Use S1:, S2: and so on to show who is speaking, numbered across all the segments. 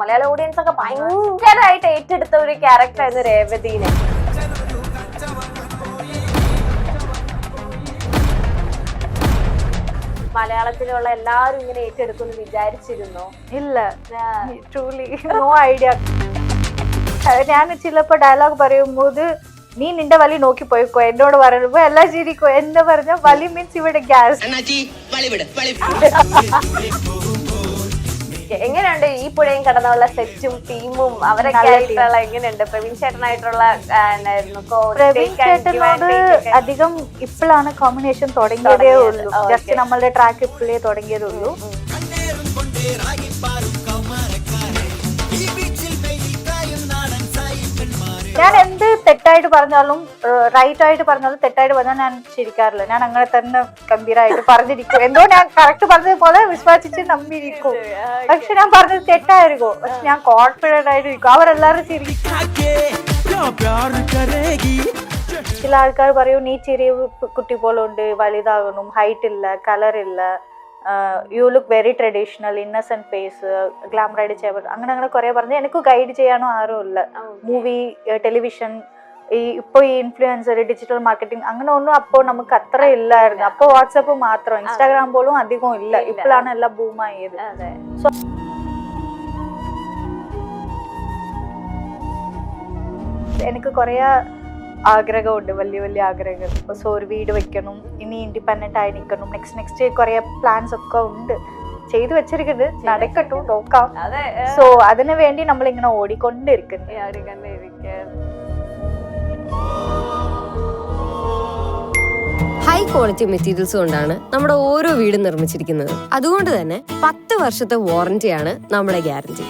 S1: മലയാള audience ഒക്കെ ഭയങ്കരമായിട്ട് ഏറ്റെടുത്ത ഒരു ക്യാരക്ടർ ആയിരുന്നു രേവതിനെ. മലയാളത്തിലുള്ള എല്ലാവരും ഇങ്ങനെ ഏറ്റെടുക്കുമെന്ന് വിചാരിച്ചിരുന്നോ?
S2: ഇല്ല, ട്രൂലി നോ ഐഡിയ. ഞാൻ ചിലപ്പോ ഡയലോഗ് പറയുമ്പോൾ നീ നിന്റെ വലി നോക്കി പോയിക്കോ എന്നോട് പറയുമ്പോ എല്ലാം ചിരിക്കോ എന്ന് പറഞ്ഞ വലി മീൻസ് ഇവിടെ ഗ്യാസ്.
S1: എങ്ങനെയുണ്ട് ഈ പുഴയും കടന്നുള്ള സെറ്റും ടീമും അവരൊക്കെ ആയിട്ടുള്ള എങ്ങനെയുണ്ട്? പ്രവീൺ ചേട്ടനായിട്ടുള്ള
S2: പ്രവീൺ ചേട്ടനോട് അധികം ഇപ്പോഴാണ് കോമ്പിനേഷൻ തുടങ്ങിയതേ ഉള്ളൂ. ജസ്റ്റ് നമ്മളുടെ ട്രാക്ക് ഇപ്പോഴേ തുടങ്ങിയതേ ഉള്ളൂ. ഞാൻ എന്ത് തെറ്റായിട്ട് പറഞ്ഞാലും റൈറ്റ് ആയിട്ട് പറഞ്ഞാലും തെറ്റായിട്ട് പറഞ്ഞാൽ ഞാൻ ചിരിക്കാറില്ല. ഞാൻ അങ്ങനെ തന്നെ ഗംഭീരമായിട്ട് പറഞ്ഞിരിക്കും. എന്തോ ഞാൻ കറക്റ്റ് പറഞ്ഞതുപോലെ വിശ്വസിച്ച് നമ്പിയിരിക്കും. പക്ഷെ ഞാൻ പറഞ്ഞത് തെറ്റായിരിക്കും, പക്ഷെ ഞാൻ കോൺഫിഡന്റ് ആയിട്ടിരിക്കും. അവരെല്ലാവരും ചിരിക്കും. ചില ആൾക്കാർ പറയും നീ ചെറിയ കുട്ടി പോലെ ഉണ്ട്, വലുതാകണം, ഹൈറ്റ് ഇല്ല, കളർ ഇല്ല, you look very traditional, innocent face, glamorised ചെയ്യാൻ അങ്ങനെ കുറെ പറഞ്ഞ് എനിക്ക് ഗൈഡ് ചെയ്യാനോ ആരും ഇല്ല. മൂവി, ടെലിവിഷൻ, ഇപ്പൊ ഈ ഇൻഫ്ലുവൻസർ, ഡിജിറ്റൽ മാർക്കറ്റിംഗ് അങ്ങനെ ഒന്നും അപ്പോൾ നമുക്ക് അത്ര ഇല്ലായിരുന്നു. അപ്പൊ വാട്സപ്പ് മാത്രം, ഇൻസ്റ്റാഗ്രാം പോലും അധികം ഇല്ല. ഇപ്പോഴാണ് എല്ലാം ബൂമായത്. സോ എനിക്ക് കുറെ ആഗ്രഹമുണ്ട്, വലിയ വലിയ ആഗ്രഹങ്ങൾ. സോ ഒരു വീട് വെക്കണം, ഇനി ഇൻഡിപെൻഡന്റ് ആയി നിൽക്കണം, നെക്സ്റ്റ് കുറെ പ്ലാൻസ് ഒക്കെ ഉണ്ട്, ചെയ്തു വെച്ചിരിക്കുന്നത്. നടക്കട്ടു, നോക്കാം. സോ അതിനു വേണ്ടി നമ്മൾ ഇങ്ങനെ ഓടിക്കൊണ്ടിരിക്കുന്നു.
S3: ഹൈ ക്വാളിറ്റി മെറ്റീരിയൽസ് കൊണ്ടാണ് നമ്മുടെ ഓരോ വീടും നിർമ്മിച്ചിരിക്കുന്നത്. അതുകൊണ്ട് തന്നെ 10 വർഷത്തെ വാറന്റിയാണ് നമ്മുടെ ഗ്യാരണ്ടി.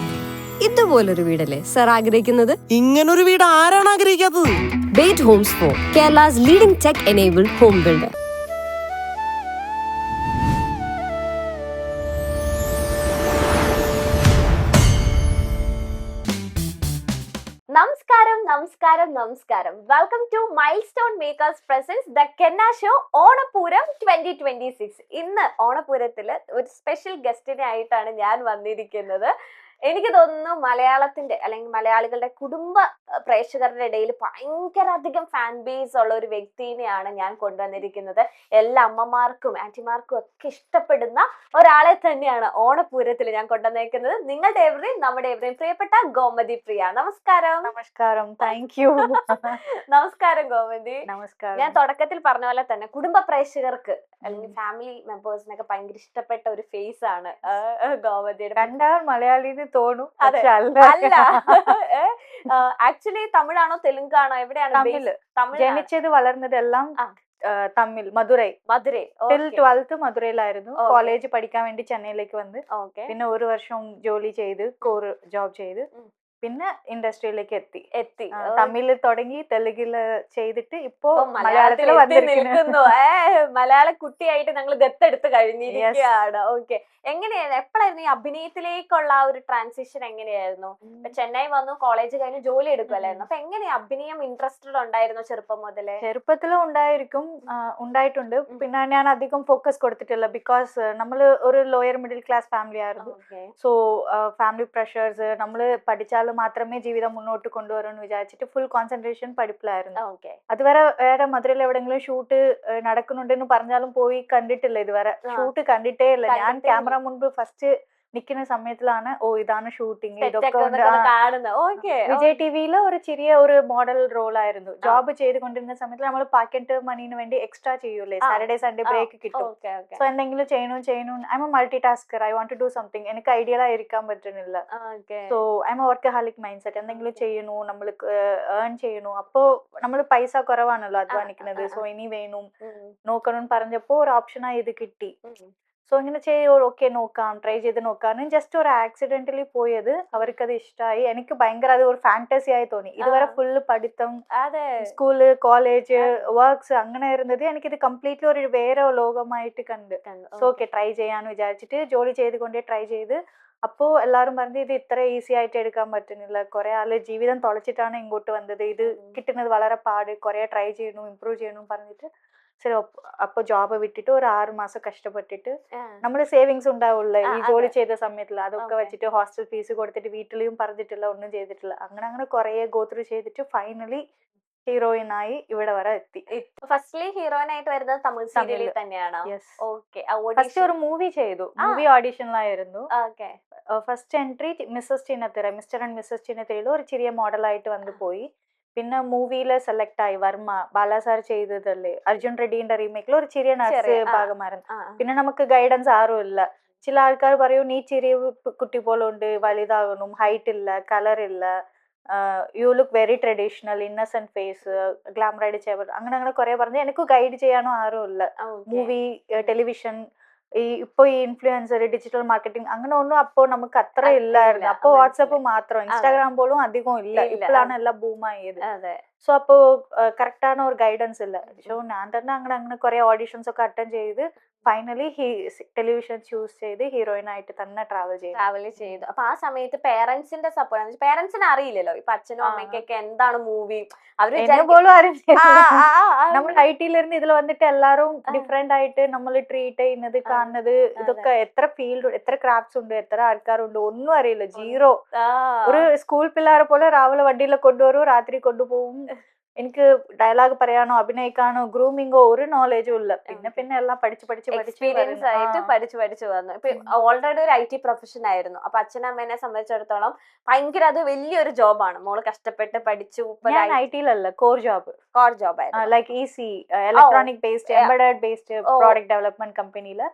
S3: ഇതുപോലൊരു വീടല്ലേ സർ ആഗ്രഹിക്കുന്നത്?
S4: ഇങ്ങനൊരു വീട് ആരാണ് ആഗ്രഹിക്കാത്തത്?
S3: Bate Homes for Kerala's leading tech enabled home builder.
S1: നമസ്കാരം. Welcome to Milestone Makers presents the കെന്ന ഷോ ഓണപ്പൂരം 2026. ഇന്ന് ഓണപ്പൂരത്തില് ഒരു സ്പെഷ്യൽ ഗസ്റ്റിനെ ആയിട്ടാണ് ഞാൻ വന്നിരിക്കുന്നത്. എനിക്ക് തോന്നുന്നു മലയാളത്തിന്റെ അല്ലെങ്കിൽ മലയാളികളുടെ കുടുംബ പ്രേക്ഷകരുടെ ഇടയിൽ ഭയങ്കര അധികം ഫാൻ ബേസ് ഉള്ള ഒരു വ്യക്തിനെയാണ് ഞാൻ കൊണ്ടുവന്നിരിക്കുന്നത്. എല്ലാ അമ്മമാർക്കും ആന്റിമാർക്കും ഒക്കെ ഇഷ്ടപ്പെടുന്ന ഒരാളെ തന്നെയാണ് ഓണപ്പൂരത്തിൽ ഞാൻ കൊണ്ടുവന്നിരിക്കുന്നത്. നിങ്ങളുടെ എവരെയും നമ്മുടെ എവരെയും പ്രിയപ്പെട്ട ഗോമതി പ്രിയ.
S2: നമസ്കാരം. Thank you.
S1: നമസ്കാരം ഗോമതി.
S2: നമസ്കാരം.
S1: ഞാൻ തുടക്കത്തിൽ പറഞ്ഞ പോലെ തന്നെ കുടുംബ പ്രേക്ഷകർക്ക് അല്ലെങ്കിൽ ഫാമിലി മെമ്പേഴ്സിനൊക്കെ ഭയങ്കര ഇഷ്ടപ്പെട്ട ഒരു ഫേസ് ആണ് ഗോമതിയുടെ.
S2: കണ്ടാൽ മലയാളി തോന്നും.
S1: അല്ല, ആക്ച്വലി തമിഴാണോ തെലുങ്കാണോ എവിടെയാണ്?
S2: തമിഴ്. ജനിച്ചത് വളർന്നതെല്ലാം തമിഴ്, മധുരൈ. 12th മധുരയിലായിരുന്നു. കോളേജ് പഠിക്കാൻ വേണ്ടി ചെന്നൈയിലേക്ക് വന്ന് പിന്നെ 1 വർഷം ജോലി ചെയ്ത് കോർ ജോബ് ചെയ്ത് പിന്നെ ഇൻഡസ്ട്രിയിലേക്ക് എത്തി. തമിഴിൽ തുടങ്ങി തെലുങ്കില് ചെയ്തിട്ട് ഇപ്പോ മലയാളത്തിൽ വന്നിരിക്കുന്നു.
S1: മലയാള കുട്ടിയായിട്ട് ഞങ്ങൾ ദത്തെടുത്ത് കഴിഞ്ഞിരിക്കുകയാണ്. ഓക്കെ, എങ്ങനെയായിരുന്നു, എപ്പോഴായിരുന്നു ഈ അഭിനയത്തിലേക്കുള്ള ആ ഒരു ട്രാൻസിഷൻ? എങ്ങനെയായിരുന്നു? ഇപ്പൊ ചെന്നൈ വന്നു, കോളേജ് കഴിഞ്ഞ് ജോലി എടുക്കുമല്ലായിരുന്നു. അപ്പൊ എങ്ങനെയാ അഭിനയം ഇൻട്രസ്റ്റഡ് ഉണ്ടായിരുന്നോ ചെറുപ്പം മുതലേ?
S2: ചെറുപ്പത്തിലും ഉണ്ടായിട്ടുണ്ട്. പിന്നെ ഞാൻ അധികം ഫോക്കസ് കൊടുത്തിട്ടില്ല. ബിക്കോസ് നമ്മൾ ഒരു ലോയർ മിഡിൽ ക്ലാസ് ഫാമിലി ആയിരുന്നു. സോ ഫാമിലി പ്രഷേഴ്സ്, നമ്മൾ പഠിച്ചാൽ മാത്രമേ ജീവിതം മുന്നോട്ട് കൊണ്ടുവരുമെന്ന് വിചാരിച്ചിട്ട് ഫുൾ കോൺസെൻട്രേഷൻ പഠിപ്പിലായിരുന്നു. അതുവരെ വേറെ മധുരയിൽ എവിടെയെങ്കിലും ഷൂട്ട് നടക്കുന്നുണ്ടെന്ന് പറഞ്ഞാലും പോയി കണ്ടിട്ടില്ല. ഇതുവരെ ഷൂട്ട് കണ്ടിട്ടേ ഇല്ല. ഞാൻ ക്യാമറ മുൻപ് ഫസ്റ്റ് നിൽക്കുന്ന സമയത്തിലാണ് ഇതാണ് ഷൂട്ടിങ്, ഇതൊക്കെ വിജയ് ടിവിയില് ഒരു ചെറിയ ഒരു മോഡൽ റോൾ ആയിരുന്നു. ജോബ് ചെയ്തുകൊണ്ടിരുന്ന സമയത്ത് നമ്മൾ പാക്കറ്റ് മണീന് വേണ്ടി എക്സ്ട്രാ ചെയ്യൂലേ, സാറ്റർഡേ സൺഡേ ബ്രേക്ക് കിട്ടും. സോ എന്തെങ്കിലും ചെയ്യணும். I am a multi tasker. I want to do something. എനിക്ക് ഐഡിയലായിരിക്കാൻ പറ്റുന്നില്ല. So I am a workaholic mind set. എന്തെങ്കിലും ചെയ്യണു, നമ്മൾ ഏൺ ചെയ്യണു. അപ്പോ നമ്മൾ പൈസ കുറവാണല്ലോ അധ്വാനിക്കുന്നത്. സോ ഇനി വേണം നോക്കണം പറഞ്ഞപ്പോ ഒരു ഓപ്ഷനായി ഇത് കിട്ടി. സോ ഇങ്ങനെ ഓക്കെ നോക്കാം, ട്രൈ ചെയ്ത് നോക്കാം. ജസ്റ്റ് ഒരു ആക്സിഡന്റലി പോയത്, അവർക്കത് ഇഷ്ടമായി. എനിക്ക് ഭയങ്കര അത് ഒരു ഫാന്റസി ആയി തോന്നി. ഇതുവരെ ഫുള്ള് പഠിത്തം, സ്കൂള്, കോളേജ്, വർക്ക്സ് അങ്ങനെ ആയിരുന്നത്. എനിക്കിത് കംപ്ലീറ്റ്ലി ഒരു വേറെ ലോകമായിട്ട് കണ്ട്. സോ ഓക്കെ, ട്രൈ ചെയ്യാന്ന് വിചാരിച്ചിട്ട് ജോലി ചെയ്തുകൊണ്ടേ ട്രൈ ചെയ്ത്. അപ്പോ എല്ലാവരും പറഞ്ഞത് ഇത് ഇത്ര ഈസി ആയിട്ട് എടുക്കാൻ പറ്റുന്നില്ല, കുറെ ആള് ജീവിതം തുളച്ചിട്ടാണ് ഇങ്ങോട്ട് വന്നത്, ഇത് കിട്ടുന്നത് വളരെ പാട്, കുറെ ട്രൈ ചെയ്യണം, ഇമ്പ്രൂവ് ചെയ്യണം പറഞ്ഞിട്ട് சரி அப்போ ஜாബை விட்டுட்டு ஒரு 6 മാസം കഷ്ടപ്പെട്ടിട്ട് നമ്മുടെ സേവിങ്സ് ഉണ്ടാവുള്ള ഈ ജോലി ചെയ്ത സമയത്തിൽ അതൊക്കെ വെച്ചിട്ട് ഹോസ്റ്റൽ ഫീസ് കൊടുത്തിട്ട് വീട്ടിലും പറഞ്ഞിട്ടില്ല ഒന്നും ചെയ്തിട്ടില്ല അങ്ങനെ കുറെ ഗോ ത്രൂ ചെയ്തിട്ട് ഫൈനലി ഹീറോയിൻ ആയി ഇവിടെ വരെ എത്തി.
S1: ഫസ്റ്റ്ലി ഹീറോയിൻ ആയിട്ട് വരുന്നത് തമിഴ് സീരിയലിൽ തന്നെയാണോ? ഓക്കെ.
S2: ഫസ്റ്റ് ഒരു മൂവി ചെയ്തു, മൂവി ഓഡിഷനിലായിരുന്നു. First entry Mrs Chinnathira, Mr and Mrs ചിന്നത്തിരയിൽ ഒരു ചെറിയ മോഡലായിട്ട് വന്നു പോയി. പിന്നെ മൂവിയില് സെലക്ട് ആയി വർമ്മ ബാലാസാർ ചെയ്തതല്ലേ അർജുൻ റെഡ്ഡിന്റെ റീമേക്കിൽ ഒരു ചെറിയ നഴ്സ് ഭാഗമായിരുന്നു. പിന്നെ നമുക്ക് ഗൈഡൻസ് ആരും ഇല്ല. ചില ആൾക്കാർ പറയും നീ ചെറിയ കുട്ടി പോലെ ഉണ്ട്, വലുതാകണം, ഹൈറ്റ് ഇല്ല, കളർ ഇല്ല, you look very traditional, innocent face, glamour ആയിട്ട് ചെയ്യാൻ അങ്ങനെ കുറെ പറഞ്ഞ് എനിക്ക് ഗൈഡ് ചെയ്യാനോ ആരും ഇല്ല. മൂവി ടെലിവിഷൻ ഇപ്പൊ ഈ ഇൻഫ്ലുവൻസർ ഡിജിറ്റൽ മാർക്കറ്റിംഗ് അങ്ങനെ ഒന്നും അപ്പോ നമുക്ക് അത്ര ഇല്ലായിരുന്നു. അപ്പൊ വാട്സപ്പ് മാത്രം, ഇൻസ്റ്റാഗ്രാം പോലും അധികം ഇല്ല. ഇപ്പോഴാണ് എല്ലാം ബൂമായത്. സോ അപ്പോ കറക്റ്റാണ് ഒരു ഗൈഡൻസ് ഇല്ല. സോ ഞാൻ തന്നെ അങ്ങനെ കുറെ ഓഡിഷൻസ് ഒക്കെ അറ്റൻഡ് ചെയ്ത് ഫൈനലി ടെലിവിഷൻ ചൂസ് ചെയ്ത് ഹീറോയിൻ ആയിട്ട് തന്നെ ട്രാവൽ
S1: ചെയ്തു. അപ്പൊ ആ സമയത്ത് പേരൻസിന്റെ സപ്പോർട്ട്, പേരൻസിന് അറിയില്ലല്ലോ ഇപ്പൊ അച്ഛനും അമ്മയ്ക്കൊക്കെ എന്താണ് മൂവി, അവര്
S2: പോലും നമ്മൾ ഐ ടിയിലിരുന്ന് ഇതിൽ വന്നിട്ട് എല്ലാരും ഡിഫറെന്റ് ആയിട്ട് നമ്മൾ ട്രീറ്റ് ചെയ്യുന്നത് കാണുന്നത് ഇതൊക്കെ എത്ര ഫീൽഡ്, എത്ര ക്രാഫ്റ്റ്സ് ഉണ്ട്, എത്ര ആൾക്കാരുണ്ട് ഒന്നും അറിയില്ല. ജീറോ. ഒരു സ്കൂൾ പിള്ളേരെ പോലെ രാവിലെ വണ്ടിയിലെ കൊണ്ടുവരും, രാത്രി കൊണ്ടുപോകും. എനിക്ക് ഡയലോഗ് പറയാനോ അഭിനയിക്കാനോ ഗ്രൂമിങ്ങോ ഒരു നോളജും ഇല്ല. പിന്നെ എല്ലാം
S1: എക്സ്പീരിയൻസ് ആയിട്ട് പഠിച്ചു വന്നു. ഇപ്പൊ ഓൾറെഡി ഒരു IT പ്രൊഫഷൻ ആയിരുന്നു. അപ്പൊ അച്ഛനമ്മേനെ സംബന്ധിച്ചിടത്തോളം ഭയങ്കര അത് വലിയൊരു ജോബാണ്. മോള് കഷ്ടപ്പെട്ട് പഠിച്ചു.
S2: IT-ലല്ല, കോർ ജോബ്
S1: ആയിരുന്നു.
S2: Like EC electronic based embedded based product development കമ്പനിയില്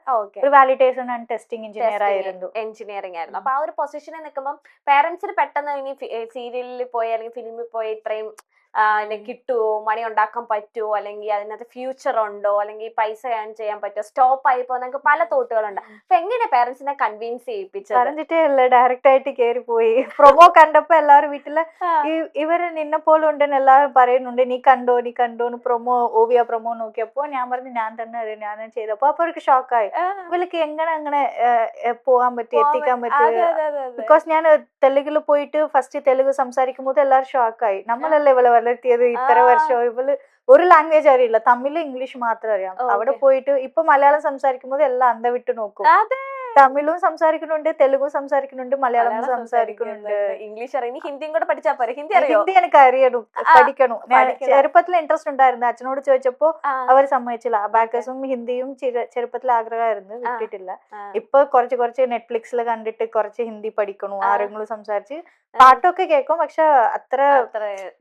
S2: ഒരു വാലിഡേഷൻ ആൻഡ് ടെസ്റ്റിംഗ് എഞ്ചിനീയർ ആയിരുന്നു.
S1: അപ്പൊ ആ ഒരു പൊസിഷനിൽ നിൽക്കുമ്പോൾ പേരൻസിന് പെട്ടെന്ന് ഇനി സീരിയലിൽ പോയി അല്ലെങ്കിൽ ഫിലിമിൽ പോയി ഇത്രയും കിട്ടുമോ, മണി ഉണ്ടാക്കാൻ പറ്റുമോ, അല്ലെങ്കിൽ അതിനകത്ത് ഫ്യൂച്ചർ ഉണ്ടോ, അല്ലെങ്കിൽ പൈസ ഏൺ ചെയ്യാൻ പറ്റുമോ, സ്റ്റോപ്പ് ആയി പോകുന്ന പല തോട്ടുകളുണ്ട്. അപ്പൊ എങ്ങനെ പേരൻസിനെ കൺവിൻസ് ചെയ്യിപ്പിച്ചത്?
S2: പറഞ്ഞിട്ടേ അല്ല, ഡയറക്റ്റ് ആയിട്ട് കയറി പോയി. പ്രൊമോ കണ്ടപ്പോ എല്ലാരും വീട്ടില് ഇവര് നിന്നെ പോലെ ഉണ്ടെന്ന് എല്ലാരും പറയുന്നുണ്ട്, നീ കണ്ടോന്ന് പ്രൊമോ ഓവിയ പ്രൊമോ നോക്കിയപ്പോ ഞാൻ പറഞ്ഞു ഞാൻ തന്നെ ഞാൻ ചെയ്തപ്പോ അപ്പൊ അവർക്ക് ഷോക്കായി. ഇവർക്ക് അങ്ങനെ പോകാൻ പറ്റി, എത്തിക്കാൻ പറ്റി. ബിക്കോസ് ഞാൻ തെലുഗില് പോയിട്ട് ഫസ്റ്റ് തെലുഗു സംസാരിക്കുമ്പോൾ എല്ലാരും ഷോക്കായി. നമ്മളല്ലേ ഇവളെ വളർത്തിയത് ഇത്ര വർഷം, ഇവള് ഒരു ലാംഗ്വേജ് അറിയില്ല, തമിഴ് ഇംഗ്ലീഷ് മാത്രം അറിയാം. അവിടെ പോയിട്ട് ഇപ്പൊ മലയാളം സംസാരിക്കുമ്പോൾ എല്ലാം അന്ത വിട്ട് നോക്കും. തമിഴും സംസാരിക്കുന്നുണ്ട്, തെലുഗും സംസാരിക്കുന്നുണ്ട്, മലയാളം സംസാരിക്കുന്നുണ്ട്,
S1: ഇംഗ്ലീഷ് അറിയാം. ഹിന്ദിയും കൂടെ പഠിച്ചാ പോരെ. ഹിന്ദി
S2: എനിക്ക് അറിയണം, പഠിക്കണം. ചെറുപ്പത്തിൽ ഇൻട്രസ്റ്റ് ഉണ്ടായിരുന്നു. അച്ഛനോട് ചോദിച്ചപ്പോ അവർ സമ്മതിച്ചില്ല. അബാക്കസും ഹിന്ദിയും ചെറുപ്പത്തിൽ ആഗ്രഹമായിരുന്നു, വിട്ടിട്ടില്ല. ഇപ്പൊ കുറച്ച് നെറ്റ്ഫ്ലിക്സിൽ കണ്ടിട്ട് കുറച്ച് ഹിന്ദി പഠിക്കണു, ആരെങ്കിലും സംസാരിച്ച് പാട്ടൊക്കെ കേൾക്കും. പക്ഷെ അത്ര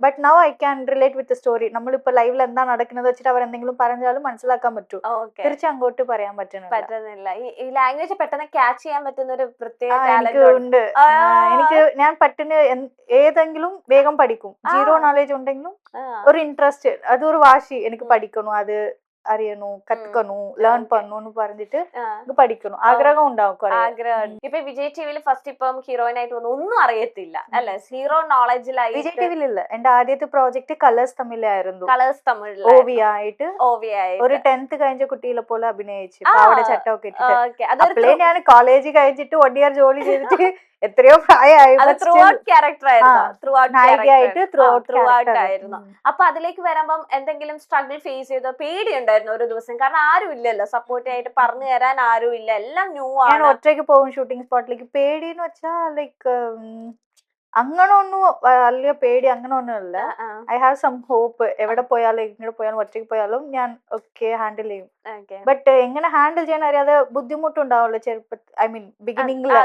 S2: but now I can relate with story. നമ്മളിപ്പോ ലൈവിൽ എന്താ നടക്കുന്നത് വെച്ചിട്ട് അവർ എന്തെങ്കിലും പറഞ്ഞാലും മനസ്സിലാക്കാൻ പറ്റും. തിരിച്ച് അങ്ങോട്ട് പറയാൻ പറ്റുന്നില്ല.
S1: ഈ ലാംഗ്വേജ് പെട്ടെന്ന് ക്യാച്ച് ചെയ്യാൻ പറ്റുന്ന ഒരു പ്രത്യേക
S2: ഉണ്ട്. ഞാൻ പെട്ടെന്ന് ഏതെങ്കിലും വേഗം പഠിക്കും. സീറോ നോളജ് ഉണ്ടെങ്കിലും ഒരു ഇൻട്രസ്റ്റ്, അതൊരു വാശി, എനിക്ക് പഠിക്കണു, അത് അറിയണു, കത്തുക്കണു, ലേൺ പണ്ണു പറഞ്ഞിട്ട് പഠിക്കണം, ആഗ്രഹം ഉണ്ടാവും.
S1: ആഗ്രഹം. ഇപ്പൊ വിജയ് ടിവിയിൽ ഫസ്റ്റ് ഇപ്പം ഹീറോയിൻ ആയിട്ട് വന്നു, ഒന്നും അറിയത്തില്ല അല്ലെ, സീറോ നോളജിലായി.
S2: വിജയ് ടിവിയിലില്ല, എന്റെ ആദ്യത്തെ പ്രോജക്ട് കളേഴ്സ് തമിഴിലായിരുന്നു.
S1: തമിഴിൽ
S2: ഓവിയ ആയിട്ട് ഒരു 10th കഴിഞ്ഞ കുട്ടികളെ പോലെ അഭിനയിച്ചു. അവിടെ ചട്ടമൊക്കെ ഇട്ടിട്ട് ഞാൻ കോളേജ് കഴിഞ്ഞിട്ട് 1 year ജോലി ചെയ്തിട്ട് എത്രയോ പ്രായമായി.
S1: അപ്പൊ അതിലേക്ക് വരുമ്പം എന്തെങ്കിലും സ്ട്രഗിൾ ഫേസ് ചെയ്തോ, പേടിയുണ്ടായിരുന്നു ഒരു ദിവസം? കാരണം ആരും ഇല്ലല്ലോ സപ്പോർട്ട് ആയിട്ട് പറഞ്ഞു തരാൻ, ആരും ഇല്ല, എല്ലാം ന്യൂ ആണ്.
S2: ഞാൻ ഒറ്റയ്ക്ക് പോകും ഷൂട്ടിംഗ് സ്പോട്ടിലേക്ക്. പേടിന്ന് വെച്ചാ ലൈക്ക് അങ്ങനെ ഒന്നും വലിയ പേടി അങ്ങനെ ഒന്നും ഇല്ല. I have some hope. എവിടെ പോയാലും എങ്ങോട്ട് പോയാലും ഒറ്റയ്ക്ക് പോയാലും ഞാൻ ഒക്കെ ഹാൻഡിൽ ചെയ്യും. ബട്ട് എങ്ങനെ ഹാൻഡിൽ ചെയ്യാൻ അറിയാതെ ബുദ്ധിമുട്ടുണ്ടാവുമല്ലോ ചെറുപ്പത്തിൽ, ഐ മീൻ ബിഗിനിങ്ങില്.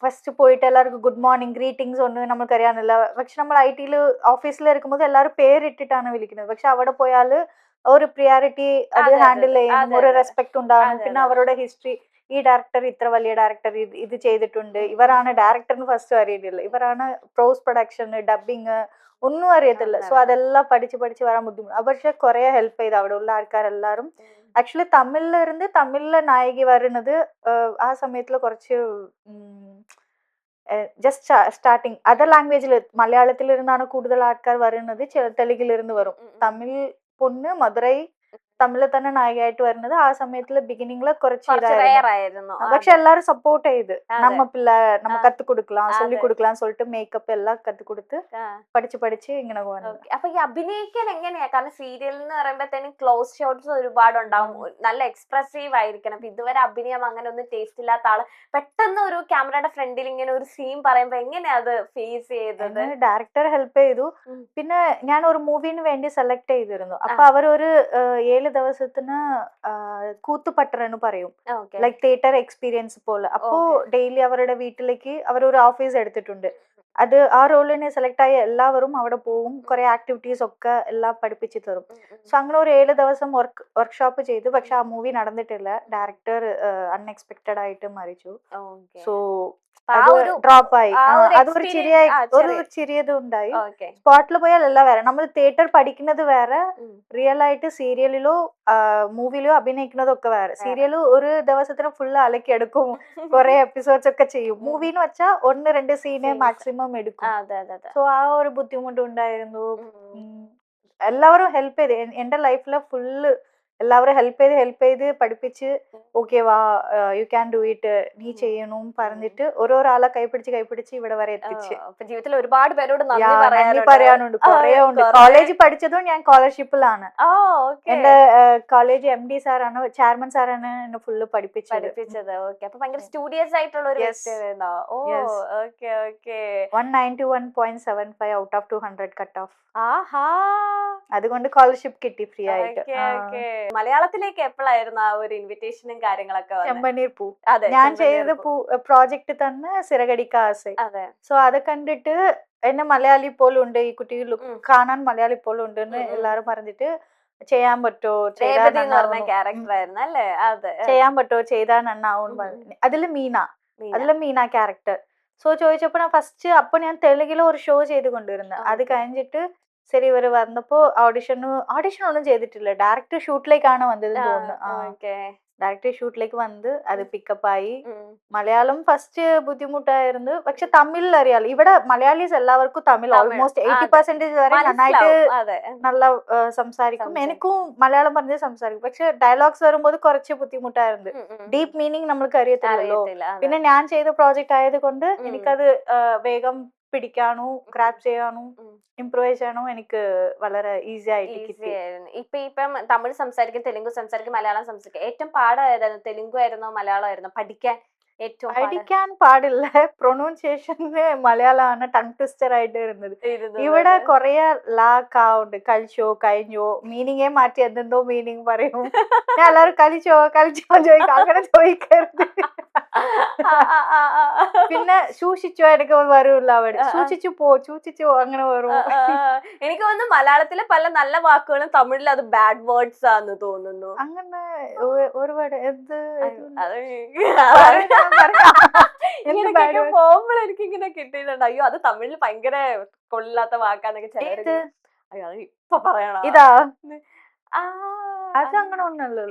S2: ഫസ്റ്റ് പോയിട്ട് എല്ലാവർക്കും ഗുഡ് മോർണിംഗ് ഗ്രീറ്റിംഗ്സ് ഒന്നും നമുക്കറിയാനില്ല. പക്ഷെ നമ്മൾ IT-ല് ഓഫീസിൽ ഇരിക്കുമ്പോൾ എല്ലാവരും പേരിട്ടിട്ടാണ് വിളിക്കുന്നത്. പക്ഷെ അവിടെ പോയാൽ ഒരു പ്രിയോറിറ്റി അത് ഹാൻഡിൽ ചെയ്യും, ഒരു റെസ്പെക്ട് ഉണ്ടാവണം. പിന്നെ അവരുടെ ഹിസ്റ്ററി, ഈ ഡയറക്ടർ ഇത്ര വലിയ ഡയറക്ടർ ഇത് ചെയ്തിട്ടുണ്ട്, ഇവരാണ് ഡയറക്ടറിന് ഫസ്റ്റ് അറിയില്ല, ഇവരാണ് പോസ്റ്റ് പ്രൊഡക്ഷൻ, ഡബിങ് ഒന്നും അറിയത്തില്ല. സോ അതെല്ലാം പഠിച്ച് വരാൻ ബുദ്ധിമുട്ട്. പക്ഷെ കുറെ ഹെൽപ്പ് ചെയ്ത് അവിടെ ഉള്ള ആൾക്കാരെല്ലാരും. ആക്ച്വലി തമിഴിലെ നായിക വരുന്നത് ആ സമയത്തില് കുറച്ച് ജസ്റ്റ് സ്റ്റാർട്ടിങ്. അതർ ലാംഗ്വേജിൽ മലയാളത്തിൽ ഇരുന്നാണ് കൂടുതൽ ആൾക്കാർ വരുന്നത്, തെലുങ്കിലിരുന്ന് വരും. തമിഴ് പൊണ്ണ് മധുരൈ തമിഴിൽ തന്നെ നായികയായിട്ട് വരുന്നത്. ആ സമയത്തില് ബിഗിനിങ്ങില് കുറച്ച്
S1: കുറച്ച്
S2: ഇതായിരുന്നു.
S1: rare ആയിരുന്നു.
S2: പക്ഷെ எல்லாரும் சப்போர்ட் செய்து
S1: അതെ.
S2: நம்ம பிள்ளை நம்ம கத்து கொடுக்கலாம் சொல்லி
S1: അതെ.
S2: கொடுக்கலாம் சொல்லிட்டு மேக்கப் எல்லாம் கத்து கொடுத்து
S1: ആ.
S2: പഠിച്ച് ഇങ്ങനെ പോകുന്നത്.
S1: Okay. അപ്പൊ ഈ അഭിനയിക്കാൻ എങ്ങനെയാ? കാരണം സീരിയൽ എന്ന് പറയുമ്പോഴത്തേനും ക്ലോസ് ഷോട്ട്സ് ഒരുപാട് ഉണ്ടാവും, നല്ല എക്സ്പ്രസീവ് ആയിരിക്കണം. അപ്പൊ ഇതുവരെ അഭിനയം അങ്ങനെ ഒന്നും ടേസ്റ്റ് ഇല്ലാത്ത ആള് പെട്ടെന്ന് ഒരു ക്യാമറയുടെ ഫ്രണ്ടിൽ ഇങ്ങനെ ഒരു സീൻ പറയുമ്പോ എങ്ങനെയാ അത് ഫേസ് ചെയ്തത്?
S2: ഡയറക്ടർ ഹെൽപ്പ് ചെയ്തു.
S1: ഉം.
S2: പിന്നെ ഞാൻ ഒരു മൂവിന് വേണ്ടി സെലക്ട് ചെയ്തിരുന്നു. അപ്പൊ അവരൊരു 7 ദിവസത്തിന് കൂത്തുപട്ടറെന്ന് പറയും,
S1: Okay.
S2: ലൈക് തിയേറ്റർ എക്സ്പീരിയൻസ് പോലെ. അപ്പോ ഡെയിലി അവരുടെ വീട്ടിലേക്ക് അവരൊരു ഓഫീസ് എടുത്തിട്ടുണ്ട്. അത് ആ റോളിനെ സെലക്ട് ആയ എല്ലാവരും അവിടെ പോകും, കുറെ ആക്ടിവിറ്റീസ് ഒക്കെ എല്ലാം പഠിപ്പിച്ചു തരും. സോ അങ്ങനെ ഒരു 7 ദിവസം വർക്ക്ഷോപ്പ് ചെയ്തു. പക്ഷെ ആ മൂവി നടന്നിട്ടില്ല. ഡയറക്ടർ അൺഎക്സ്പെക്ടഡ് ആയിട്ട് മരിച്ചു.
S1: Okay.
S2: സോ
S1: അപ്പൊ ആ
S2: അത്
S1: ഒരു
S2: ഡ്രോപ്പ് ആയി.
S1: ആ ഒരു
S2: അതൊരു
S1: experience-
S2: ഒരു ചെറിയത് ഉണ്ടായി.
S1: Okay.
S2: സ്പോട്ടിൽ പോയാൽ എല്ലാം വേറെ. നമ്മൾ തിയേറ്റർ പഠിക്കുന്നത് വേറെ,
S1: ഉം.
S2: റിയൽ ആയിട്ട് സീരിയലിലോ മൂവിയിലോ അഭിനയിക്കുന്നതൊക്കെ വേറെ. സീരിയൽ ഒരു ദിവസത്തിന് ഫുള്ള് അലക്കിയെടുക്കും, കുറെ എപ്പിസോഡ്സ് ഒക്കെ ചെയ്യും. മൂവിന്ന് വെച്ചാൽ 1-2 സീന്
S1: Scenes.
S2: മാക്സിമം എടുക്കും.
S1: അതെ അതെ അതെ.
S2: സോ ആ ഒരു ബുദ്ധിമുട്ടുണ്ടായിരുന്നു.
S1: ഉം.
S2: എല്ലാവരും ഹെൽപ്പ് ചെയ്ത് എന്റെ ലൈഫില് ഫുള്ള് എല്ലാവരും ഹെൽപ്പ് ചെയ്ത് പഠിപ്പിച്ച് ഓക്കെ വാ യു ക്യാൻ ഡു ഇറ്റ്, നീ ചെയ്യണം പറഞ്ഞിട്ട് ഓരോരാളെ കൈപിടിച്ച് ഇവിടെ വരെ എത്തിച്ച്.
S1: അപ്പൊ ജീവിതത്തിൽ ഒരുപാട് പേരോട് നന്ദി
S2: നന്ദി
S1: പറയാനുണ്ട്.
S2: പറയാനുണ്ട്, കുറേ ഉണ്ട്.
S1: കുറേ.
S2: കോളേജ് പഠിച്ചതും ഞാൻ സ്കോളർഷിപ്പിലാണ്.
S1: Okay.
S2: എന്റെ കോളേജ് MD സാറാണ്, ചെയർമാൻ സാറാണ് എന്നെ ഫുള്ള് പഠിപ്പിച്ചത്.
S1: ഓക്കെ. അപ്പൊ ഭയങ്കര സ്റ്റുഡിയസ് ആയിട്ടുള്ള ഒരു
S2: Yes.
S1: വ്യക്തിയായിരുന്നോ? ഓ,
S2: Yes.
S1: Okay okay.
S2: 191.75 out of 200 cut off.
S1: ആഹാ.
S2: അതുകൊണ്ട് സ്കോളർഷിപ്പ് കിട്ടി ഫ്രീ ആയിട്ട്.
S1: Okay okay. മലയാളത്തിലേക്ക് എപ്പോഴായിരുന്നു ആ ഒരു ഇൻവിറ്റേഷനും കാര്യങ്ങളൊക്കെ വന്നത്?
S2: ചെമ്പനീർ പൂ.
S1: അതെ,
S2: ഞാൻ
S1: ചെമ്പനീർ
S2: ചെയ്ത
S1: പൂ.
S2: പ്രോജക്റ്റ് തന്നെ സിറകടിക്ക ആസை.
S1: അതെ.
S2: സോ അത് കണ്ടിട്ട് എന്നെ മലയാളി പോലുണ്ട്, ഈ കുട്ടി കാണാൻ മലയാളി പോലുണ്ട് എന്ന് എല്ലാരും പറഞ്ഞിട്ട് ചെയ്യാൻ പറ്റോ,
S1: രേവതി എന്ന് പറഞ്ഞ ക്യാരക്ടർ ആയിരുന്നു അല്ലേ? അതെ.
S2: ചെയ്യാൻ പറ്റോ, ചെയ്താൽ നന്നാവും പറഞ്ഞു. അതില് മീന ക്യാരക്ടർ. സോ ചോദിച്ചപ്പോ ഞാൻ ഫസ്റ്റ് അപ്പൊ ഞാൻ തെലുങ്കില് ഒരു ഷോ ചെയ്തുകൊണ്ടിരുന്നു. അത് കഴിഞ്ഞിട്ട് ശരി ഇവര് വന്നപ്പോ ഓഡിഷൻ ഒന്നും ചെയ്തിട്ടില്ല, ഡയറക്റ്റ് ഷൂട്ടിലേക്കാണ് വന്നത് തോന്നുന്നു.
S1: ഓക്കെ.
S2: ഡയറക്റ്റ് ഷൂട്ടിലേക്ക് വന്ന് അത് പിക്കപ്പ് ആയി. മലയാളം ഫസ്റ്റ് ബുദ്ധിമുട്ടായിരുന്നു, പക്ഷെ തമിഴിൽ അറിയാലോ. ഇവിടെ മലയാളീസ് എല്ലാവർക്കും തമിഴ് ഓൾമോസ്റ്റ് 80% വരെ നന്നായിട്ട്
S1: അതെ.
S2: നല്ല സംസാരിക്കും. എനിക്കും മലയാളം പറഞ്ഞ് സംസാരിക്കും, പക്ഷെ ഡയലോഗ്സ് വരുമ്പോൾ കുറച്ച് ബുദ്ധിമുട്ടായിരുന്നു. ഡീപ്പ് മീനിങ് നമ്മൾക്ക് അറിയത്തില്ലല്ലോ. പിന്നെ ഞാൻ ചെയ്ത പ്രോജക്റ്റ് ആയത് കൊണ്ട് എനിക്കത് വേഗം പിടിക്കാനോ ഗ്രാബ് ചെയ്യാനോ ഇംപ്രൂവൈസ് ചെയ്യാനോ എനിക്ക് വളരെ ഈസി ആയിട്ട് കിട്ടി.
S1: ഇപ്പം തമിഴ് സംസാരിക്കും, തെലുങ്ക് സംസാരിക്കും, മലയാളം സംസാരിക്കും. ഏറ്റവും പാടായിരുന്നു തെലുങ്ക് ആയിരുന്നോ മലയാളം ആയിരുന്നോ പഠിക്കാൻ? ഏറ്റവും
S2: പഠിക്കാൻ പാടില്ല, പ്രൊനൗൺസിയേഷന് മലയാളമാണ് ടങ് ട്വിസ്റ്റർ ആയിട്ട് ഇരുന്നത്. ഇവിടെ കൊറേ ഉണ്ട്, കഴിച്ചോ കഴിഞ്ഞോ മീനിങ്ങേ മാറ്റി എന്തെന്തോ മീനിങ് പറയും. ഞാൻ എല്ലാവരും കഴിച്ചോ ചോദിക്കും, അങ്ങനെ ചോദിക്കരുത്. പിന്നെ സൂക്ഷിച്ചോ എനിക്ക് വരൂല്ല, അവിടെ സൂക്ഷിച്ചു അങ്ങനെ വരും.
S1: എനിക്ക് തോന്നുന്നു മലയാളത്തിലെ പല നല്ല വാക്കുകളും തമിഴിൽ അത് ബാഡ് വേർഡ്സ് ആണെന്ന് തോന്നുന്നു.
S2: അങ്ങനെ ഒരുപാട്
S1: പോകുമ്പോൾ എനിക്ക് ഇങ്ങനെ കിട്ടിയിട്ടുണ്ട്, അയ്യോ അത് തമിഴിൽ ഭയങ്കര കൊള്ളില്ലാത്ത വാക്കാന്നൊക്കെ ചിലര്. അയ്യോ അത് ഇപ്പൊ പറയണോ?
S2: ഇതാ അത് അങ്ങനെ ഒന്നല്ലോ,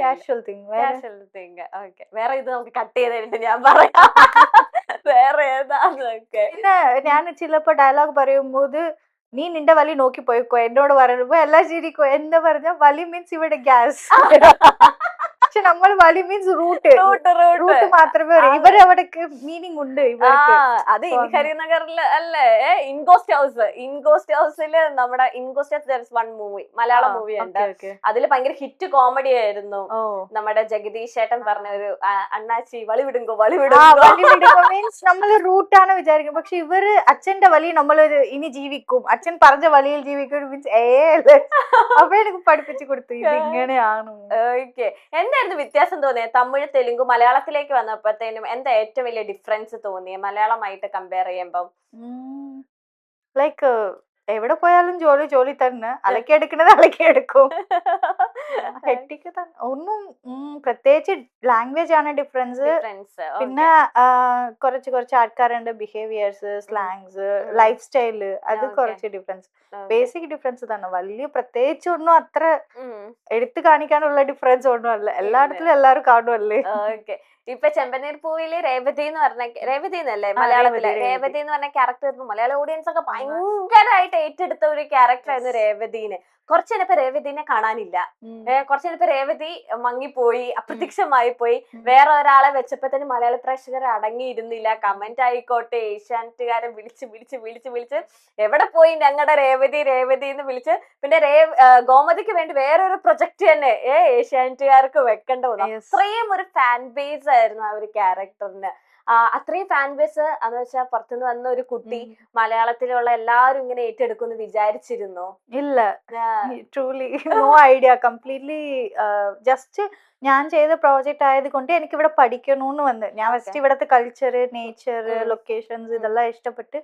S2: കാഷ്വൽ തിങ്.
S1: ഓക്കെ, വേറെ ഇത് നമുക്ക് കട്ട് ചെയ്തിട്ട് ഞാൻ പറയാം വേറെ ഏതാന്നൊക്കെ.
S2: പിന്നെ ഞാൻ ചിലപ്പോ ഡയലോഗ് പറയുമ്പോൾ നീ നിന്റെ വലി നോക്കി പോയിക്കോ എന്നോട് പറയുമ്പോ എല്ലാം ശരിക്കോ എന്ന് പറഞ്ഞ വലി മീൻസ് ഇവിടെ ഗ്യാസ്. പക്ഷെ നമ്മൾ വലി മീൻസ് റൂട്ട് മാത്രമേ പറയൂ. ഇവര് അവിടേക്ക് മീനിങ് ഉണ്ട് ഇവർക്ക്.
S1: അത് ഹരിനഗറില് അല്ലേ, ഇൻഗോസ്റ്റ് ഹൗസില് നമ്മുടെ In Ghost House one movie, Malayalam movie ഉണ്ട്. അതില് ഭയങ്കര ഹിറ്റ് കോമഡി ആയിരുന്നു. നമ്മുടെ ജഗദീഷ് ചേട്ടൻ പറഞ്ഞ ഒരു അണ്ണാച്ചി വളി വിടുങ്കോ
S2: മീൻസ് നമ്മള് റൂട്ടാണ് വിചാരിക്കുന്നത്, പക്ഷെ ഇവര് അച്ഛന്റെ വലി നമ്മള് ഇനി ജീവിക്കും, അച്ഛൻ പറഞ്ഞ വലിയിൽ ജീവിക്കും മീൻസ് അപ്പൊ എനിക്ക് പഠിപ്പിച്ചു കൊടുത്തു ഇത് ഇങ്ങനെയാണ്.
S1: ഓക്കെ. എന്തായിരുന്നു വ്യത്യാസം തോന്നിയത് തമിഴ് തെലുങ്ക് മലയാളത്തിലേക്ക് വന്നപ്പോഴത്തേനും? എന്താ ഏറ്റവും വലിയ ഡിഫറൻസ് തോന്നിയത് മലയാളമായിട്ട് കമ്പയർ ചെയ്യുമ്പം?
S2: ലൈക്ക് എവിടെ പോയാലും ജോലി തന്നെ, അലക്കിയെടുക്കുന്നത് അലക്കിയെടുക്കും. ഹെക്ടിക്ക് തന്നെ ഒന്നും പ്രത്യേകിച്ച് ലാംഗ്വേജ് ആണ് ഡിഫറൻസ്. പിന്നെ കുറച്ച് ആൾക്കാരുണ്ട്, ബിഹേവിയേഴ്സ്, സ്ലാങ്സ്, ലൈഫ് സ്റ്റൈല്, അത് കുറച്ച് ഡിഫറൻസ്. ബേസിക് ഡിഫറൻസ് തന്നെ, വലിയ പ്രത്യേകിച്ച് ഒന്നും അത്ര എടുത്തു കാണിക്കാനുള്ള ഡിഫറൻസ് ഒന്നും അല്ല, എല്ലായിടത്തിലും എല്ലാവരും കാണുമല്ലേ.
S1: ഓക്കെ. ഇപ്പൊ ചെമ്പനീർ പൂവില് രേവതി എന്ന് പറഞ്ഞ രേവതി എന്നല്ലേ മലയാളത്തിലെ
S2: രേവതി.
S1: രേവതി എന്ന് പറഞ്ഞ ക്യാരക്ടർ മലയാള ഓഡിയൻസ് ഒക്കെ ഭയങ്കരമായിട്ട് ഏറ്റെടുത്ത ഒരു ക്യാരക്ടർ ആയിരുന്നു രേവതീനെ. കുറച്ച് കഴിഞ്ഞപ്പോ രേവതിനെ കാണാനില്ല, കുറച്ച് കഴിഞ്ഞപ്പോ രേവതി മങ്ങിപ്പോയി, അപ്രത്യക്ഷമായി പോയി. വേറെ ഒരാളെ വെച്ചപ്പോഴത്തേന് മലയാള പ്രേക്ഷകർ അടങ്ങിയിരുന്നില്ല. കമന്റ് ആയിക്കോട്ടെ, ഏഷ്യാനെറ്റുകാരെ വിളിച്ച് എവിടെ പോയി ഞങ്ങളുടെ രേവതി രേവതി എന്ന് വിളിച്ച്. പിന്നെ ഗോമതിക്ക് വേണ്ടി വേറൊരു പ്രൊജക്ട് തന്നെ ഏഷ്യാനെറ്റുകാർക്ക് വെക്കേണ്ട വന്നു. അത്രയും ഒരു ഫാൻ ബേസ് ആയിരുന്നു ആ ഒരു ക്യാരക്ടറിന്. അത്രയും ഫാൻ ബേസ് എന്ന് വെച്ചാൽ പുറത്തുനിന്ന് വന്ന ഒരു കുട്ടി മലയാളത്തിലുള്ള എല്ലാവരും ഇങ്ങനെ ഏറ്റെടുക്കുമെന്ന് വിചാരിച്ചിരുന്നു?
S2: ഇല്ല, truly no idea. Completely just ഞാൻ ചെയ്ത പ്രോജക്റ്റ് ആയത് കൊണ്ട് എനിക്ക് ഇവിടെ പഠിക്കണമെന്ന് വന്ന്. ഞാൻ ഫസ്റ്റ് ഇവിടുത്തെ കൾച്ചർ, നേച്ചർ, ലൊക്കേഷൻസ് ഇതെല്ലാം ഇഷ്ടപ്പെട്ട്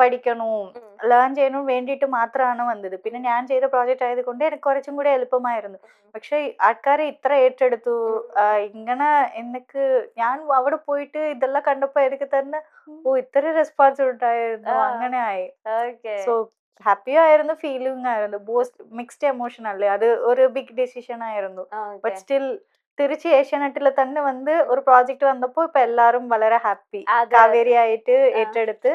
S2: പഠിക്കണവും ലേൺ ചെയ്യാനും വേണ്ടിയിട്ട് മാത്രമാണ് വന്നത്. പിന്നെ ഞാൻ ചെയ്ത പ്രോജക്റ്റ് ആയത് കൊണ്ട് എനിക്ക് കുറച്ചും കൂടി എളുപ്പമായിരുന്നു. പക്ഷെ ആൾക്കാരെ ഇത്ര ഏറ്റെടുത്തു ഇങ്ങനെ എനിക്ക് ഞാൻ അവിടെ പോയിട്ട് ഇതെല്ലാം കണ്ടപ്പോ എനിക്ക് തന്നെ ഇത്ര റെസ്പോൺസ് ഉണ്ടായിരുന്നു. അങ്ങനെ ആയി. സോ ഹാപ്പി ആയിരുന്നു, ഫീലിംഗ് ആയിരുന്നു, മിക്സ്ഡ് എമോഷൻ അല്ലേ. അത് ഒരു ബിഗ് ഡിസിഷൻ ആയിരുന്നു. ബട്ട് സ്റ്റിൽ തിരിച്ച് ഏഷ്യാനെറ്റിൽ തന്നെ വന്ന് ഒരു പ്രോജക്റ്റ് വന്നപ്പോ ഇപ്പൊ എല്ലാരും വളരെ ഹാപ്പി. കാവേരി ആയിട്ട് ഏറ്റെടുത്ത്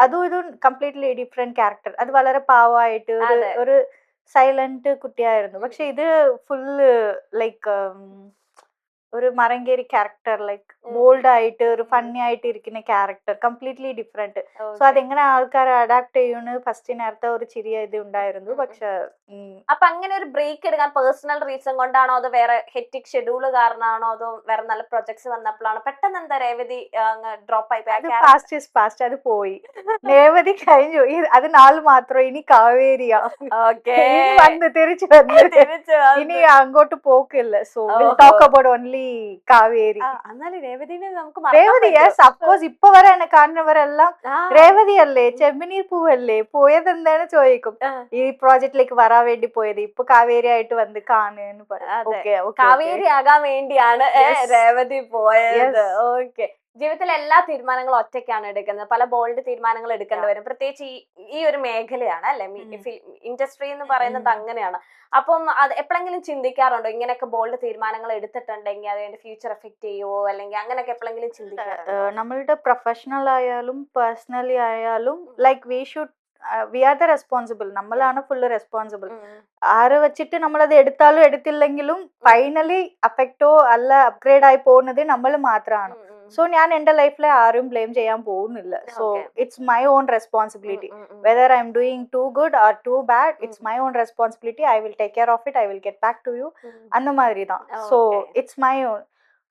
S2: അതും ഇതും കംപ്ലീറ്റ്ലി ഡിഫറെന്റ് ക്യാരക്ടർ. അത് വളരെ പാവമായിട്ട് ഒരു സൈലന്റ് കുട്ടിയായിരുന്നു. പക്ഷെ ഇത് ഫുള്ള് ലൈക്ക് ഒരു മറങ്കേരി ക്യാരക്ടർ, ലൈക്ക് ബോൾഡ് ആയിട്ട് ഒരു ഫണ്ണി ആയിട്ട് ഇരിക്കുന്ന ക്യാരക്ടർ, കംപ്ലീറ്റ്ലി ഡിഫറെന്റ്. സോ അതെങ്ങനെ ആൾക്കാർ അഡാപ്റ്റ് ചെയ്യുന്നു ഫസ്റ്റ് നേരത്തെ ഒരു ചെറിയ ഇത് ഉണ്ടായിരുന്നു. പക്ഷെ
S1: അപ്പൊ അങ്ങനെ ഒരു ബ്രേക്ക് എടുക്കാൻ പേഴ്സണൽ റീസൺ കൊണ്ടാണോ, അതോ വേറെ ഹെക്ടിക് ഷെഡ്യൂൾ കാരണമാണോ, അതോ വേറെ നല്ല പ്രൊജക്ട്സ് വന്നപ്പോഴാണോ പെട്ടെന്ന് എന്താ രേവതി ഡ്രോപ്പ് ആയി?
S2: പാസ്റ്റ് ഇസ് പാസ്റ്റ്, അത് പോയി. രേവതി കഴിഞ്ഞു, അത് നാല് മാത്രം. ഇനി കാവേരിയാ വന്ന് തിരിച്ചു വന്ന് ഇനി അങ്ങോട്ട് പോക്കില്ല. So talk about only Kaveri. Revathi yes of course. ഇപ്പൊ വരെ എന്നെ കാണുന്നവരെല്ലാം രേവതി അല്ലേ, ചെമ്പനീർ പൂവല്ലേ, പോയത് എന്താണ് ചോദിക്കും. ഈ പ്രോജക്റ്റിലേക്ക് വരാൻ വേണ്ടി പോയത്, ഇപ്പൊ കാവേരി ആയിട്ട് വന്ന് കാണുന്നു പറയും.
S1: കാവേരി ആകാൻ വേണ്ടിയാണ് രേവതി പോയത്. ഓക്കെ. ജീവിതത്തിലെ എല്ലാ തീരുമാനങ്ങളും ഒറ്റയ്ക്കാണ് എടുക്കുന്നത്. പല ബോൾഡ് തീരുമാനങ്ങൾ എടുക്കേണ്ടി വരും. പ്രത്യേകിച്ച് ഈ ഒരു മേഖലയാണ് അല്ലെ, ഇൻഡസ്ട്രി എന്ന് പറയുന്നത് അങ്ങനെയാണ്. അപ്പം അത് എപ്പോഴെങ്കിലും ചിന്തിക്കാറുണ്ടോ ഇങ്ങനെയൊക്കെ ബോൾഡ് തീരുമാനങ്ങൾ എടുത്തിട്ടുണ്ടെങ്കിൽ അതിന്റെ ഫ്യൂച്ചർ എഫക്ട് ചെയ്യുമോ, അല്ലെങ്കിൽ അങ്ങനെയൊക്കെ എപ്പോഴെങ്കിലും ചിന്തിക്കാറുണ്ടോ?
S2: നമ്മളുടെ പ്രൊഫഷണൽ ആയാലും പേഴ്സണലി ആയാലും like we are the responsible. നമ്മളാണ് ഫുള്ള് റെസ്പോൺസിബിൾ. ആരെ വെച്ചിട്ട് നമ്മളത് എടുത്താലും എടുത്തില്ലെങ്കിലും ഫൈനലി അഫക്റ്റോ അല്ല അപ്ഗ്രേഡ് ആയി പോകുന്നത് നമ്മൾ മാത്രമാണ്. സോ ഞാൻ എന്റെ ലൈഫിലെ ആരും ബ്ലെയിം ചെയ്യാൻ പോകുന്നില്ല. So it's my own responsibility. Whether I am doing to good or to bad, it's my own responsibility. I will take care of it, I will get back to you. അന്ന മാതിരി தான். So it's my own.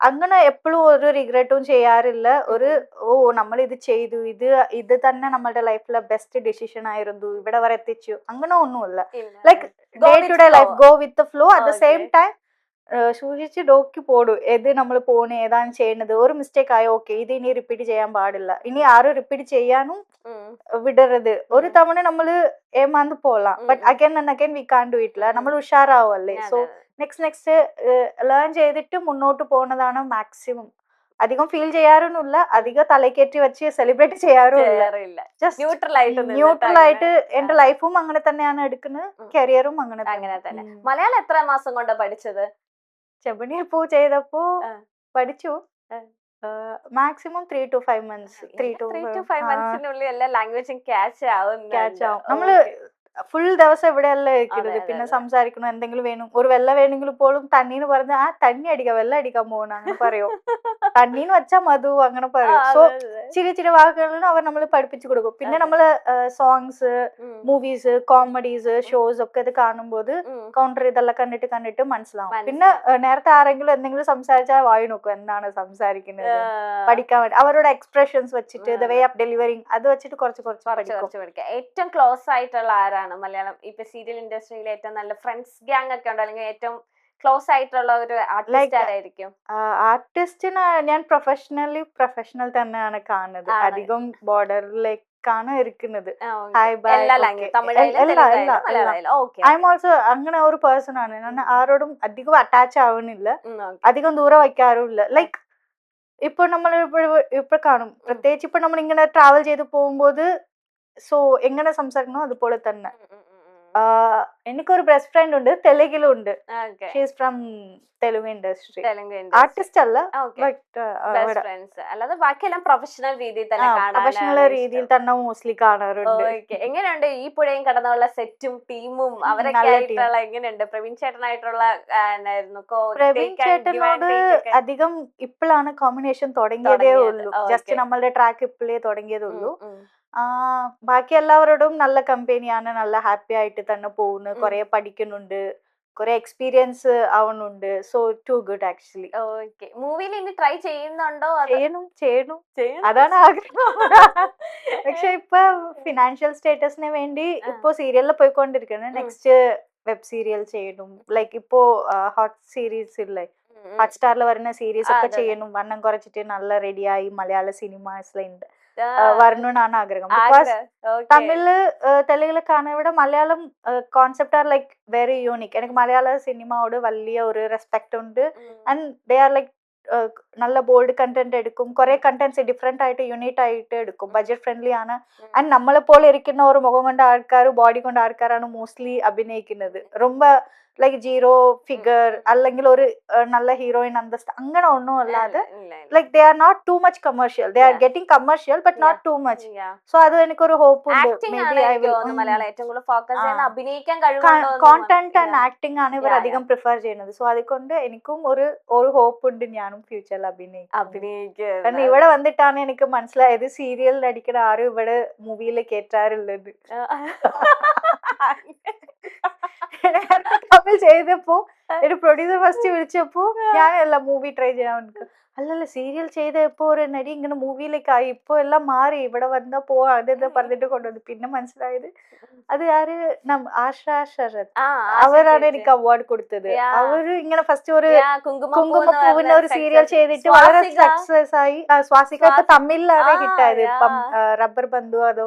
S2: അങ്ങനെ എപ്പോഴും ഒരു റിഗ്രറ്റും ചെയ്യാറില്ല. ഒരു നമ്മൾ ഇത് ചെയ്തു, ഇത് തന്നെ നമ്മളുടെ ലൈഫിലെ ബെസ്റ്റ് ഡിസിഷൻ ആയിരുന്നു, ഇവിടെ വരെ എത്തിച്ചു, അങ്ങനെ ഒന്നുമില്ല. Like day to day life go with the flow. At the same time സൂക്ഷിച്ച് നോക്കി പോടും ഏത് നമ്മൾ പോണേ, ഏതാണ് ചെയ്യുന്നത്. ഒരു മിസ്റ്റേക്ക് ആയോ, ഓക്കെ ഇത് ഇനി റിപ്പീറ്റ് ചെയ്യാൻ പാടില്ല, ഇനി ആരും റിപ്പീറ്റ് ചെയ്യാനും വിടരുത്. ഒരു തവണ നമ്മള് ഏമാന്ന് പോലാം, but again and again we can do it. നമ്മൾ ഉഷാറാവല്ലേ. സോ നെക്സ്റ്റ് ലേൺ ചെയ്തിട്ട് മുന്നോട്ട് പോകുന്നതാണ് മാക്സിമം. അധികം ഫീൽ ചെയ്യാറൊന്നുമില്ല, അധികം തലക്കേറ്റി വെച്ച് സെലിബ്രേറ്റ് ചെയ്യാറുമില്ല. ന്യൂട്രൽ ആയിട്ട് എന്റെ ലൈഫും അങ്ങനെ തന്നെയാണ് എടുക്കുന്നത്, കരിയറും അങ്ങനെ
S1: തന്നെ. മലയാളം എത്ര മാസം കൊണ്ട് പഠിച്ചത്?
S2: ചെമ്പനീർ പൂ ചെയ്തപ്പോ പഠിച്ചു മാക്സിമം 3 to 5 months. 3 to 5
S1: monthsനുള്ളിൽ എല്ലാ ലാംഗ്വേജും ക്യാച്ച് ആവും.
S2: നമ്മള് ഫുൾ ദിവസം ഇവിടെയല്ല ഇരിക്കുന്നത്. പിന്നെ സംസാരിക്കണം, എന്തെങ്കിലും വേണം, ഒരു വെള്ള വേണമെങ്കിൽ പോലും തണ്ണീന്ന് പറഞ്ഞ തണ്ണി അടിക്കാം, വെള്ളം അടിക്കാൻ പോകണം അങ്ങനെ പറയോ. തണ്ണീന്ന് വെച്ചാ മധു അങ്ങനെ പറയും. സോ ചില വാക്കുകളും അവർ നമ്മൾ പഠിപ്പിച്ചു കൊടുക്കും. പിന്നെ നമ്മള് സോങ്സ്, മൂവീസ്, കോമഡീസ്, ഷോസ് ഒക്കെ ഇത് കാണുമ്പോൾ കൗണ്ടർ ഇതെല്ലാം കണ്ടിട്ട് മനസ്സിലാവും. പിന്നെ നേരത്തെ ആരെങ്കിലും എന്തെങ്കിലും സംസാരിച്ചാൽ വായി നോക്കും എന്താണ് സംസാരിക്കുന്നത്, പഠിക്കാൻ വേണ്ടി അവരുടെ എക്സ്പ്രഷൻസ് വെച്ചിട്ട് ദ വേ ഓഫ് ഡെലിവറിങ് അത് വെച്ചിട്ട് കുറച്ച്
S1: പഠിക്കും. ഏറ്റവും ക്ലോസ് ആയിട്ടുള്ള ആരാണ് മലയാളം ഇപ്പൊ സീരിയൽ ഇൻഡസ്ട്രിയിൽ ഏറ്റവും നല്ല ഫ്രണ്ട്സ് ഗ്യാങ് ഒക്കെ ഉണ്ടോ, അല്ലെങ്കിൽ ഏറ്റവും ക്ലോസ് ആയിട്ടുള്ള ഒരു ആർട്ടിസ്റ്റ് ആരായിരിക്കും?
S2: ആർട്ടിസ്റ്റിന് ഞാൻ പ്രൊഫഷണൽ തന്നെയാണ് കാണുന്നത്. അധികം ബോർഡറിലേക്കാണ് ഇരിക്കുന്നത്. ഐ എം ഓൾസോ അങ്ങനെ ഒരു പേഴ്സൺ ആണ്. ഞാൻ ആരോടും അധികം അറ്റാച്ച് ആവുന്നില്ല, അധികം ദൂരം വയ്ക്കാറുമില്ല. ലൈക്ക് ഇപ്പൊ നമ്മൾ ഇപ്പൊ കാണും, പ്രത്യേകിച്ച് ഇപ്പൊ നമ്മൾ ഇങ്ങനെ ട്രാവൽ ചെയ്ത് പോകുമ്പോൾ സോ എങ്ങനെ സംസാരിക്കണോ അതുപോലെ തന്നെ. എനിക്കൊരു ബെസ്റ്റ് ഫ്രണ്ട് ഉണ്ട്, തെലുങ്കിലും ഉണ്ട്.
S1: Okay
S2: she's from Telugu industry.
S1: Telugu
S2: artist അല്ല,
S1: ഓക്കെ
S2: ബട്ട്
S1: ബെസ്റ്റ് ഫ്രണ്ട്സ് അല്ലാതെ ബാക്കിയെല്ലാം പ്രൊഫഷണൽ രീതിയിൽ തന്നെ
S2: പ്രൊഫഷണൽ രീതിയിൽ തന്നെ മോസ്റ്റ്ലി കാണാറുണ്ട്.
S1: ഓക്കെ എങ്ങനെയുണ്ട് ഈ പുഴയും കടന്നുള്ള സെറ്റും ടീമും അവരൊക്കെ
S2: നല്ല
S1: ആയിട്ടുള്ള എങ്ങനെയുണ്ട് പ്രവീൺ ചേട്ടനായിട്ടുള്ള എന്നായിരുന്നു
S2: പ്രവീൺ ചേട്ടനോട് അധികം ഇപ്പോഴാണ് കോമ്പിനേഷൻ തുടങ്ങിയതേ ഉള്ളൂ. ജസ്റ്റ് നമ്മളുടെ ട്രാക്ക് ഇപ്പോഴേ തുടങ്ങിയതേ ഉള്ളൂ. ബാക്കി എല്ലാവരോടും നല്ല കമ്പനിയാണ്, നല്ല ഹാപ്പി ആയിട്ട് തന്നെ പോകുന്നു. കുറെ പഠിക്കുന്നുണ്ട്, കുറെ എക്സ്പീരിയൻസ് ആവുന്നുണ്ട്. So too good actually.
S1: Okay മൂവിയിൽ ഇനി ട്രൈ ചെയ്യുന്നുണ്ടോ?
S2: ചെയ്യണം അതാണ് ആഗ്രഹം. പക്ഷെ ഇപ്പൊ ഫിനാൻഷ്യൽ സ്റ്റേറ്റസിന് വേണ്ടി ഇപ്പൊ സീരിയലിൽ പോയിക്കൊണ്ടിരിക്കുന്നത്. നെക്സ്റ്റ് വെബ് സീരിയൽ ചെയ്യണം. ലൈക്ക് ഇപ്പോ ഹോട്ട് സീരീസ് ഇല്ലേ, ഹോട്ട് സ്റ്റാറിൽ വരുന്ന സീരീസ് ഒക്കെ ചെയ്യണം. വണ്ണം കുറച്ചിട്ട് നല്ല റെഡിയായി മലയാള സിനിമാസിലുണ്ട് വരണമെന്നാണ് ആഗ്രഹം. ബിക്കോസ് തമിഴില് തെലുങ്കില് കാണാൻ ഇവിടെ Malayalam concept are like very unique. എനിക്ക് മലയാള സിനിമയോട് വലിയ ഒരു റെസ്പെക്ട് ഉണ്ട്. ആൻഡ് ദേ ആർ ലൈക്ക് നല്ല ബോൾഡ് കണ്ടന്റ് എടുക്കും. കുറെ കണ്ടന്റ്സ് ഡിഫറെന്റ് ആയിട്ട് യൂണിറ്റ് ആയിട്ട് എടുക്കും. ബഡ്ജറ്റ് ഫ്രണ്ട്ലി ആണ്. ആൻഡ് നമ്മളെ പോലെ ഇരിക്കുന്ന ഒരു മുഖം കൊണ്ട് ആൾക്കാർ, ബോഡി കൊണ്ട് ആൾക്കാരാണ് മോസ്റ്റ്ലി അഭിനയിക്കുന്നത്. ரொம்ப ലൈക്ക് ജീറോ ഫിഗർ അല്ലെങ്കിൽ ഒരു നല്ല ഹീറോയിൻ അന്തസ്ത് അങ്ങനെ ഒന്നും അല്ലാതെ like they are not too much commercial. They are getting commercial but not too much. So അത് എനിക്കൊരു ഹോപ്പ് ഉണ്ട്. കോണ്ടന്റ് ആൻഡ് ആക്ടിംഗ് ആണ് ഇവർ അധികം പ്രിഫർ ചെയ്യുന്നത്. സോ അതുകൊണ്ട് എനിക്കും ഒരു ഹോപ്പ് ഉണ്ട്, ഞാനും ഫ്യൂച്ചറിൽ അഭിനയിക്കും. കാരണം ഇവിടെ വന്നിട്ടാണ് എനിക്ക് മനസ്സിലായത് സീരിയലിൽ അടിക്കുന്ന ആരും ഇവിടെ മൂവിയിൽ കേറ്റാറുള്ളത്. തമിഴ് ചെയ്തപ്പോ ഒരു പ്രൊഡ്യൂസർ ഫസ്റ്റ് വിളിച്ചപ്പോ ഞാനല്ല മൂവി ട്രൈ ചെയ്യാൻ, അല്ലല്ല സീരിയൽ ചെയ്തപ്പോ ഒരു നടി ഇങ്ങനെ മൂവിയിലേക്ക് ആയി, ഇപ്പൊ എല്ലാം മാറി, ഇവിടെ വന്നാ പോവാ അതെന്താ പറഞ്ഞിട്ട് കൊണ്ടുവന്നു. പിന്നെ മനസ്സിലായത് അത് ആര്, ആശാ ശരത് അവരാണ് എനിക്ക് അവാർഡ് കൊടുത്തത്. അവര് ഇങ്ങനെ ഫസ്റ്റ് ഒരു കുങ്കുമപ്പൂവിന്റെ ഒരു സീരിയൽ ചെയ്തിട്ട് വളരെ സക്സസ് ആയി. സ്വാസിക ഇപ്പൊ തമിഴിലാണ് ഹിറ്റായത്. ഇപ്പം റബ്ബർ ബന്ധു അതോ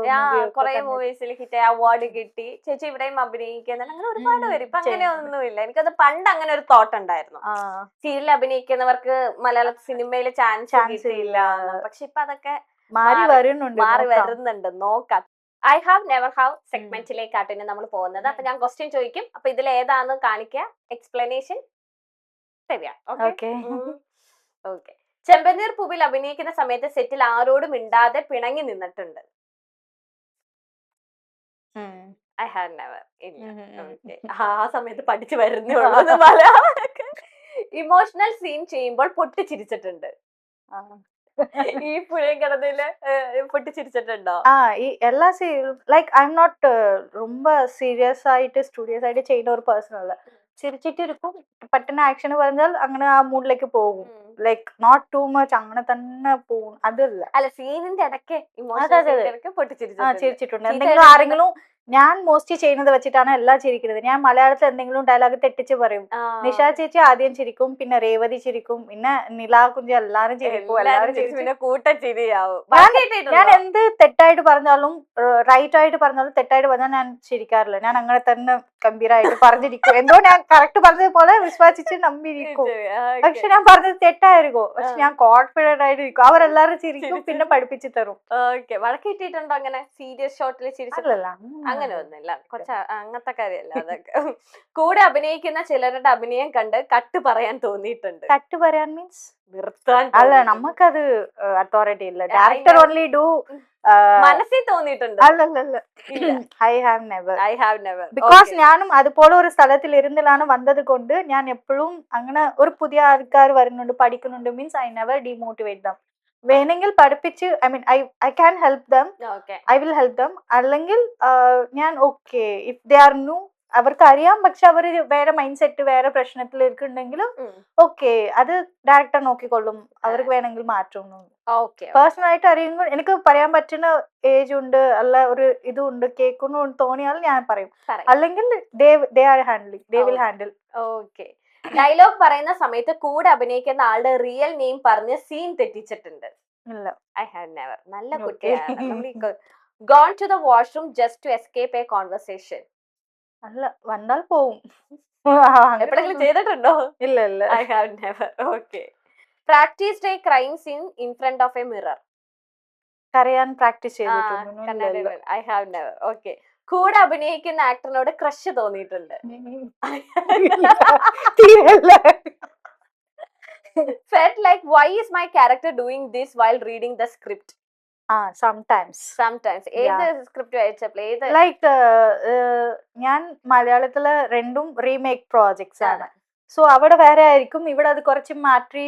S1: കുറെ മൂവീസിൽ ഹിറ്റ് അവാർഡ് കിട്ടി. ചേച്ചി ഇവിടെയും അഭിനയിക്കുന്നത് അങ്ങനെ ഒരുപാട് പേര്. ഇപ്പൊ അങ്ങനെ ഒന്നുമില്ല. എനിക്കത് പണ്ട് അങ്ങനെ ഒരു തോട്ട് ഉണ്ടായിരുന്നു, സീരിയൽ അഭിനയിക്കുന്നവർക്ക് മലയാള സിനിമയിൽ ചാൻസ് ഇല്ല. പക്ഷെ ഇപ്പൊ അതൊക്കെ മാറി വരുന്നുണ്ട്. നോക്കാം. ഐ ഹാവ് നെവർ ഹാവ് സെഗ്മെന്റിലേക്കാട്ടിന് നമ്മൾ പോകുന്നത്. അപ്പൊ ഞാൻ ക്വസ്റ്റ്യൻ ചോദിക്കും. അപ്പൊ ഇതിൽ ഏതാന്ന് കാണിക്കുക, എക്സ്പ്ലനേഷൻ ശരിയാ? ഓക്കെ. ചെമ്പനീർ പൂവിൽ അഭിനയിക്കുന്ന സമയത്ത് സെറ്റിൽ ആരോടും മിണ്ടാതെ പിണങ്ങി നിന്നിട്ടുണ്ട്? I have never. ഇല്ല. ആ സമയത്ത് പഠിച്ചു വരുന്നുള്ളൂ. ഇമോഷണൽ സീൻ ചെയ്യുമ്പോൾ പൊട്ടിച്ചിരിച്ചിട്ടുണ്ട്? ഈ പുഴയും കിടന്നില് പൊട്ടിച്ചിരിച്ചിട്ടുണ്ടോ?
S2: ഈ എല്ലാ ലൈക്ക് ഐ എം നോട്ട് ரொம்ப സീരിയസ് ആയിട്ട് സ്റ്റുഡിയസ് ആയിട്ട് ചെയ്യുന്ന ഒരു പേഴ്സൺ അല്ല. ചിരിച്ചിട്ട് ഇരിക്കും, പെട്ടെന്ന് ആക്ഷൻ പറഞ്ഞാൽ അങ്ങനെ ആ മൂഡിലേക്ക് പോകും. ലൈക്ക് നോട്ട് ടു മച്ച് അങ്ങനെ തന്നെ പോകും. അതല്ല,
S1: അല്ല സീനിന്റെ ഇടയ്ക്ക്
S2: ചിരിച്ചിട്ടുണ്ട്. എന്തെങ്കിലും ആരെങ്കിലും, ഞാൻ മോസ്റ്റ്ലി ചെയ്യുന്നത് വെച്ചിട്ടാണ് എല്ലാം ചിരിക്കുന്നത്. ഞാൻ മലയാളത്തിൽ എന്തെങ്കിലും ഡയലോഗ് തെറ്റിച്ച് പറയും. നിഷ ചേച്ചി ആദ്യം ചിരിക്കും, പിന്നെ രേവതി ചിരിക്കും, പിന്നെ നിലാ കുഞ്ചി എല്ലാരും ചിരിക്കും. ഞാൻ എന്ത് തെറ്റായിട്ട് പറഞ്ഞാലും റൈറ്റ് ആയിട്ട് പറഞ്ഞാലും തെറ്റായിട്ട് പറഞ്ഞാൽ ഞാൻ ചിരിക്കാറില്ല. ഞാൻ അങ്ങനെ തന്നെ ഗംഭീരമായിട്ട് പറഞ്ഞിരിക്കും. എന്തോ ഞാൻ കറക്റ്റ് പറഞ്ഞതുപോലെ വിശ്വസിച്ച് നമ്പിയിരിക്കും. പക്ഷെ ഞാൻ പറഞ്ഞത് തെറ്റായിരിക്കും, പക്ഷെ ഞാൻ കോൺഫിഡന്റ് ആയിട്ടിരിക്കും. അവരെല്ലാരും ചിരിക്കും, പിന്നെ പഠിപ്പിച്ചു തരും.
S1: വളക്കിട്ടിട്ടുണ്ടോ അങ്ങനെ സീരിയസ് ഷോട്ടിൽ ചിരിച്ചില്ല? അങ്ങനെ ഒന്നുമില്ല, കുറച്ച് അങ്ങനത്തെ കാര്യമല്ല അതൊക്കെ. കൂടെ അഭിനയിക്കുന്ന ചിലരുടെ അഭിനയം കണ്ട് കട്ട് പറയാൻ തോന്നിയിട്ടുണ്ട്?
S2: കട്ട് പറയാൻ മീൻസ്
S1: നിർത്താൻ?
S2: അല്ല, നമുക്കത് അതോറിറ്റി ഇല്ല. Director only do.
S1: മനസ്സിൽ തോന്നിയിട്ടുണ്ട്?
S2: അല്ലല്ല, ഐ ഹാവ് നെവർ. ബിക്കോസ് ഞാനും അതുപോലെ ഒരു സ്ഥലത്തിൽ ഇരുന്നിലാണ് വന്നത് കൊണ്ട് ഞാൻ എപ്പോഴും അങ്ങനെ ഒരു പുതിയ ആൾക്കാർ വരുന്നുണ്ട്, പഠിക്കുന്നുണ്ട് means I never demotivate dum. വേണമെങ്കിൽ പഠിപ്പിച്ച് I can help them, I will help them. അല്ലെങ്കിൽ ഞാൻ okay if they are new, അവർക്ക് അറിയാം പക്ഷെ അവർ വേറെ മൈൻഡ് സെറ്റ് വേറെ പ്രശ്നത്തിൽ ഇരിക്കുന്നുണ്ടെങ്കിലും ഓക്കെ, അത് ഡയറക്ടർ നോക്കിക്കൊള്ളും. അവർക്ക് വേണമെങ്കിൽ മാറ്റം. പേഴ്സണൽ ആയിട്ട് അറിയുമ്പോൾ എനിക്ക് പറയാൻ പറ്റുന്ന ഏജ് ഉണ്ട്, അല്ല ഒരു ഇതുണ്ട്, കേൾക്കുന്നു തോന്നിയാൽ ഞാൻ പറയും. അല്ലെങ്കിൽ they are handling, they will handle.
S1: Okay. Dialogue പറയുന്ന സമയത്ത് കൂടെ അഭിനയിക്കുന്ന ആളുടെ റിയൽ നെയിം പറഞ്ഞ് സീൻ തെറ്റിച്ചിട്ടുണ്ട്?
S2: ഇല്ല.
S1: I have never. നല്ല കുട്ടിയാണ്. Gone to the washroom just to escape a conversation?
S2: അല്ല, വന്നാൽ പോവും.
S1: എപ്പോഴെങ്കിലും ചെയ്തിട്ടുണ്ടോ?
S2: ഇല്ല.
S1: I have never. Okay. Practised a crime scene in front of a mirror?
S2: കരയാൻ പ്രാക്ടീസ് ചെയ്തിട്ടുണ്ട്?
S1: I have never. ഓക്കെ. കൂടെ അഭിനയിക്കുന്ന ആക്ടറിനോട് ക്രഷ് തോന്നിയിട്ടുണ്ട്. Felt like why is my character doing this while reading the script?
S2: Sometimes
S1: ഏത് script വായിച്ചപ്പോൾ ഏത്
S2: like ഞാൻ മലയാളത്തില് രണ്ടും റീമേക്ക് പ്രോജക്ട്സ് ആണ്. സോ അവിടെ വേറെ ആയിരിക്കും, ഇവിടെ അത് കുറച്ച് മാറ്റി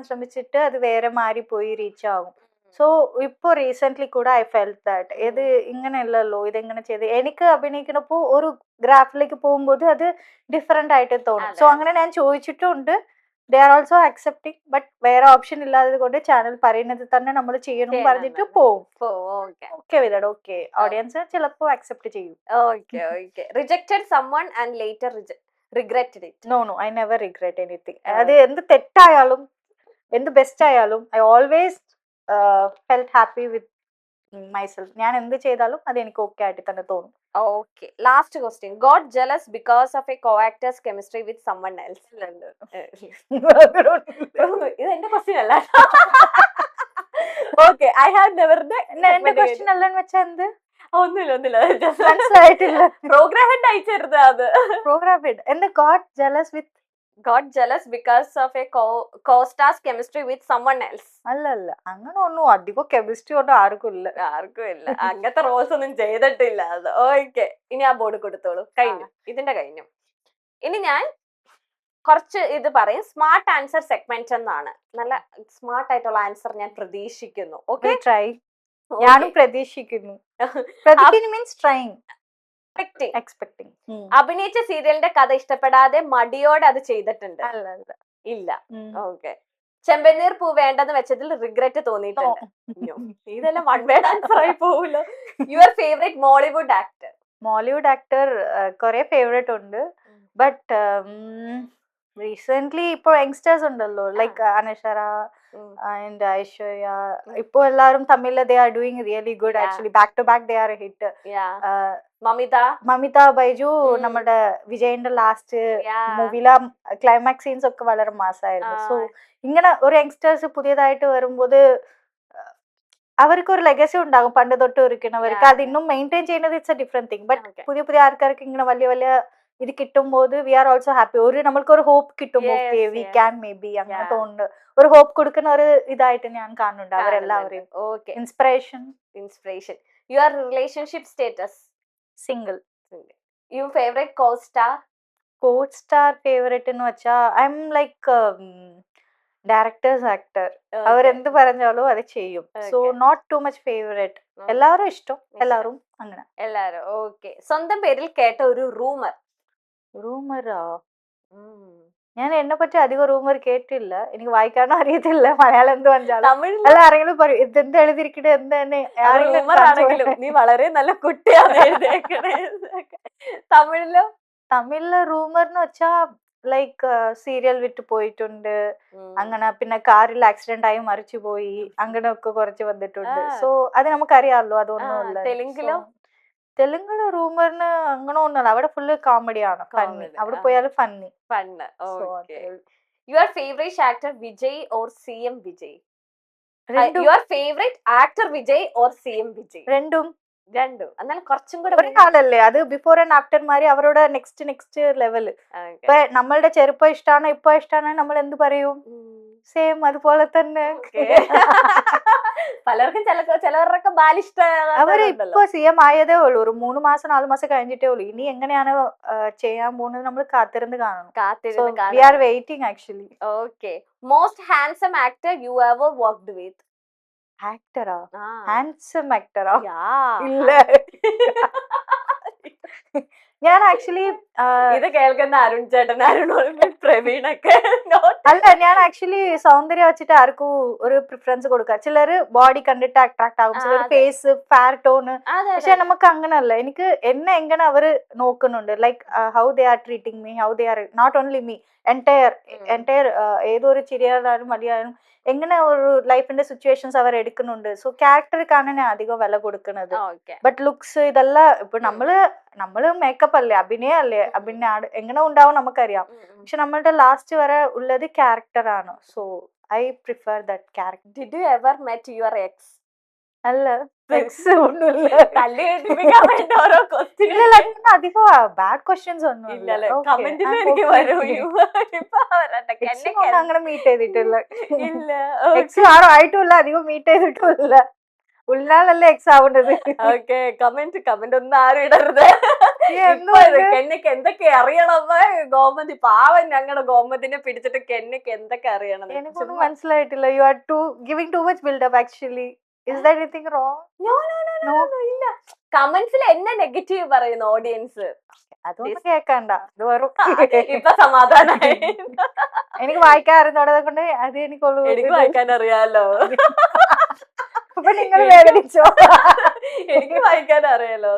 S2: ശ്രമിച്ചിട്ട് അത് വേറെ മാറി പോയി റീച്ച് ആവും. സോ ഇപ്പൊ റീസെന്റ് കൂടെ ഐ ഫെൽറ്റ് ദാറ്റ് ഇത് ഇങ്ങനെയല്ലല്ലോ, ഇതെങ്ങനെ ചെയ്ത് എനിക്ക് അഭിനയിക്കുന്നപ്പോ ഒരു ഗ്രാഫിലേക്ക് പോകുമ്പോൾ അത് ഡിഫറെന്റ് ആയിട്ട് തോന്നും. സോ അങ്ങനെ ഞാൻ ചോദിച്ചിട്ടുണ്ട്, they are also accepting. But വേറെ ഓപ്ഷൻ ഇല്ലാത്തത് കൊണ്ട് ചാനൽ പറയുന്നത് തന്നെ നമ്മൾ ചെയ്യണം പറഞ്ഞിട്ട് പോവും. ഓക്കെ വിതോട് ഓക്കെ ഓഡിയൻസ് ചിലപ്പോ അക്സെപ്റ്റ് ചെയ്യും.
S1: Rejected someone and later regretted it?
S2: No, I never regret anything. അത് എന്ത് തെറ്റായാലും എന്ത് ബെസ്റ്റ് ആയാലും I always felt happy with myself. ഞാൻ എന്ത് ചെയ്താലും അത് എനിക്ക് ഓക്കെ ആയിട്ട് തന്നെ തോന്നും.
S1: Okay, last question. Got jealous because of a co-actor's chemistry with someone else? ഇത് എന്റെ ക്വസ്റ്റ്യൻ അല്ല. Okay, I have never.
S2: എന്റെ ക്വസ്റ്റ്യൻ അല്ലെന്ന് വെച്ചാൽ എന്ത്?
S1: ഒന്നുമില്ല
S2: മനസ്സിലായിട്ടില്ല.
S1: പ്രോഗ്രാം ഹെഡ് അയച്ചിരുന്നത് അത്.
S2: പ്രോഗ്രാം ഹെഡ് എന്താ got jealous
S1: because of a co-star's chemistry with someone else?
S2: അല്ല അങ്ങനെ ഒന്നും അധികം കെമിസ്ട്രി ഒന്നും ആർക്കും ഇല്ല.
S1: അങ്ങനത്തെ റോൾസ് ഒന്നും ചെയ്തിട്ടില്ല അത്. ഓക്കെ, ഇനി ആ ബോർഡ് കൊടുത്തോളൂ. കഴിഞ്ഞു, ഇതിന്റെ കഴിഞ്ഞു. ഇനി ഞാൻ കുറച്ച് ഇത് പറയും. സ്മാർട്ട് ആൻസർ സെഗ്മെന്റ് എന്നാണ്. നല്ല സ്മാർട്ട് ആയിട്ടുള്ള ആൻസർ ഞാൻ പ്രതീക്ഷിക്കുന്നു. Okay,
S2: try. ഞാനും പ്രതീക്ഷിക്കുന്നു. Means trying, expecting.
S1: അഭിനയിച്ച സീരിയലിന്റെ കഥ ഇഷ്ടപ്പെടാതെ മടിയോടെ അത് ചെയ്തിട്ടുണ്ട്? ഇല്ല. ഓക്കെ. ചെമ്പനീർ പൂ വേണ്ടെന്ന് വെച്ചതിൽ റിഗ്രറ്റ് തോന്നിയിട്ടുണ്ട്? ഇതെല്ലാം വൺ വേർഡ് ആൻസർ ആയി പോവുമല്ലോ. യുവർ ഫേവറേറ്റ് മോളിവുഡ് ആക്ടർ
S2: കുറെ ഫേവറേറ്റ് ഉണ്ട്. ബട്ട് റീസെന്റ് ഇപ്പൊ യങ്സ്റ്റേഴ്സ് ഉണ്ടല്ലോ, ലൈക്ക് അനശ്വര and Aishwarya. ഇപ്പൊ എല്ലാരും തമിഴില് they are doing really good actually. Back to back they are a hit. Mamitha Baiju നമ്മുടെ വിജയന്റെ ലാസ്റ്റ് മൂവിയിലെ ക്ലൈമാക്സ് സീൻസ് ഒക്കെ വളരെ മാസമായിരുന്നു. സോ ഇങ്ങനെ ഒരു യങ്സ്റ്റേഴ്സ് പുതിയതായിട്ട് വരുമ്പോൾ അവർക്ക് ഒരു ലെഗസി ഉണ്ടാകും പണ്ട് തൊട്ട് ഇരിക്കുന്നവർക്ക്. അത് ഇന്നും മെയിൻറ്റെയിൻ ചെയ്യുന്നത് it's A different thing. But പുതിയ ആൾക്കാർക്ക് ഇങ്ങനെ വലിയ ഇത് കിട്ടുമ്പോൾ വി ആർ ഓൾസോ ഹാപ്പി. നമ്മൾക്ക് ഒരു ഹോപ്പ് കിട്ടുമ്പോൾ വി ക്യാൻ മേ ബി അങ്ങനെ തോന്നുന്നു. ഒരു ഹോപ്പ് കൊടുക്കുന്ന ഒരു ഇതായിട്ട് ഞാൻ കാണുന്നുണ്ട് അവരെല്ലാവരെയും. Inspiration.
S1: Your relationship status?
S2: Single.
S1: Your favourite co-star favourite എന്ന് വെച്ചാൽ I am like directors actor. അവരെന്ത് പറഞ്ഞാലും അത് ചെയ്യും. So not too much favourite. എല്ലാവരും ഇഷ്ടം, എല്ലാവരും അങ്ങനെ എല്ലാരും. ഓക്കെ. സ്വന്തം പേരിൽ കേട്ട ഒരു
S2: റൂമറാ? ഞാൻ എന്നെ പറ്റി അധികം റൂമർ കേട്ടില്ല. എനിക്ക് വായിക്കാനോ അറിയത്തില്ല. മലയാളം എന്ത് പറഞ്ഞാലും അല്ല ആരെങ്കിലും പറയും ഇതെന്ത് എഴുതിയിരിക്കണേ എന്താണ്.
S1: നീ വളരെ നല്ല കുട്ടിയാണ് എഴുതിയേക്കണേ.
S2: തമിഴില് റൂമർ എന്ന് വെച്ചാ ലൈക്ക് സീരിയൽ വിട്ട് പോയിട്ടുണ്ട്, അങ്ങനെ പിന്നെ കാറിൽ ആക്സിഡന്റ് ആയി മരിച്ചു പോയി, അങ്ങനെയൊക്കെ കുറച്ച് വന്നിട്ടുണ്ട്. സോ അത് നമുക്കറിയാമല്ലോ. അതൊന്നുമില്ല. തെലുങ്കില് റൂമറിന് അങ്ങനെ ഒന്നുമല്ല. അവിടെ ഫുള്ള് കോമഡിയാണ്, ഫണ്ണി. അവിടെ പോയാലും funny.
S1: Your favourite actor Vijay or CM Vijay? Your favourite actor Vijay or CM Vijay? രണ്ടും. എന്നാൽ കുറച്ചും കൂടെ
S2: ഒരാളല്ലേ അത്. ബിഫോർ ആൻഡ് ആഫ്റ്റർമാര് അവരോട് നെക്സ്റ്റ് ലെവല്. ഇപ്പൊ നമ്മളുടെ ചെറുപ്പം ഇഷ്ടമാണോ ഇപ്പൊ ഇഷ്ടമാണോ നമ്മൾ എന്ത് പറയും? സെയിം അതുപോലെ തന്നെ.
S1: പലർക്കും ചിലവരൊക്കെ ബാലിഷ്ട.
S2: അവര് ഇപ്പൊ CM ആയതേ ഉള്ളൂ. ഒരു 3 മാസം 4 മാസം കഴിഞ്ഞിട്ടേ ഉള്ളൂ. ഇനി എങ്ങനെയാണ് ചെയ്യാൻ പോകുന്നത് നമ്മൾ കാത്തിരുന്ന് കാണണം. We are waiting actually.
S1: Okay. Most handsome actor you ever worked with?
S2: ആക്ടറാ? ഹാൻസം ആക്ടറാ? ഇല്ല. ഞാൻ ആക്ച്വലി
S1: ഇത് കേൾക്കുന്ന അരുൺ ചേട്ടൻ, പ്രവീണൊക്കെ
S2: അല്ല, ഞാൻ ആക്ച്വലി സൗന്ദര്യം വെച്ചിട്ട് ആർക്കും ഒരു പ്രിഫറൻസ് കൊടുക്കുക. ചിലര് ബോഡി കണ്ടിട്ട് അട്രാക്ട് ആകും, ചിലർ ഫേസ് ഫെയർ ടോണ്. പക്ഷെ നമുക്ക് അങ്ങനല്ല. എനിക്ക് എന്നെ എങ്ങനെ അവര് നോക്കുന്നുണ്ട്, like how they are treating me, how they are not only me, entire ഏതൊരു ചിരിയാലും വലിയാലും എങ്ങനെ ഒരു ലൈഫിന്റെ സിറ്റുവേഷൻസ് അവർ എടുക്കുന്നുണ്ട്. സോ ക്യാരക്ടർക്കാണ് ഞാൻ അധികം വില കൊടുക്കുന്നത്. ബട്ട് ലുക്സ് ഇതെല്ലാം ഇപ്പൊ നമ്മള് മേക്കപ്പ് അല്ലേ, അഭിനയം അല്ലേ, അഭിനയം എങ്ങനെ ഉണ്ടാവും നമുക്കറിയാം. പക്ഷെ നമ്മളുടെ ലാസ്റ്റ് വരെ ഉള്ളത് ക്യാരക്ടർ ആണ്. So I prefer that character.
S1: Did you ever met your X?
S2: അല്ല. എക്സ് ഒന്നുമില്ല.
S1: തല്ല് കേട്ടിപ്പിക്കാൻ വേണ്ടി ഓരോ ക്വസ്റ്റ്യൻ
S2: ഇല്ല അങ്ങനെ അധികം ബാഡ് ക്വസ്റ്റ്യൻസ് ഒന്നും
S1: ഇല്ലല്ലേ? കമന്റിൽ എനിക്ക് വരും ഇപ്പൊ വരട്ടെ.
S2: അങ്ങനെ മീറ്റ് ചെയ്തിട്ടില്ല.
S1: ഇല്ല.
S2: എക്സ് ആരും ആയിട്ടുമില്ല, അധികം മീറ്റ് ചെയ്തിട്ടുമില്ല. ഉള്ളാലല്ലേ എക്സ് ആവുന്നത്.
S1: ഓക്കെ, കമന്റ് ഒന്നും ആരും ഇടരുത്. കെന്നയ്ക്ക് എന്തൊക്കെ അറിയണം ഗോമതി, പാവം ഞങ്ങളുടെ ഗോമതിനെ പിടിച്ചിട്ട് കെന്നയ്ക്ക് എന്തൊക്കെ അറിയണം.
S2: എനിക്കൊന്നും മനസ്സിലായിട്ടില്ല. You are giving too much buildup actually. Is there anything wrong?
S1: No, ഇല്ല. കമന്റ്സിൽ എന്നെ നെഗറ്റീവ് പറയുന്നു ഓഡിയൻസ്.
S2: അതൊന്നും കേക്കണ്ട. അത് വെറും
S1: ഇപ്പൊ സമാധാനായി.
S2: എനിക്ക് വായിക്കാൻ അറിയുന്നോടത് കൊണ്ട് അത് എനിക്കുള്ളൂ.
S1: എനിക്ക് വായിക്കാൻ അറിയാലോ.
S2: അപ്പൊ നിങ്ങൾ വേദനിച്ചോ?
S1: എനിക്ക് വായിക്കാൻ അറിയാലോ.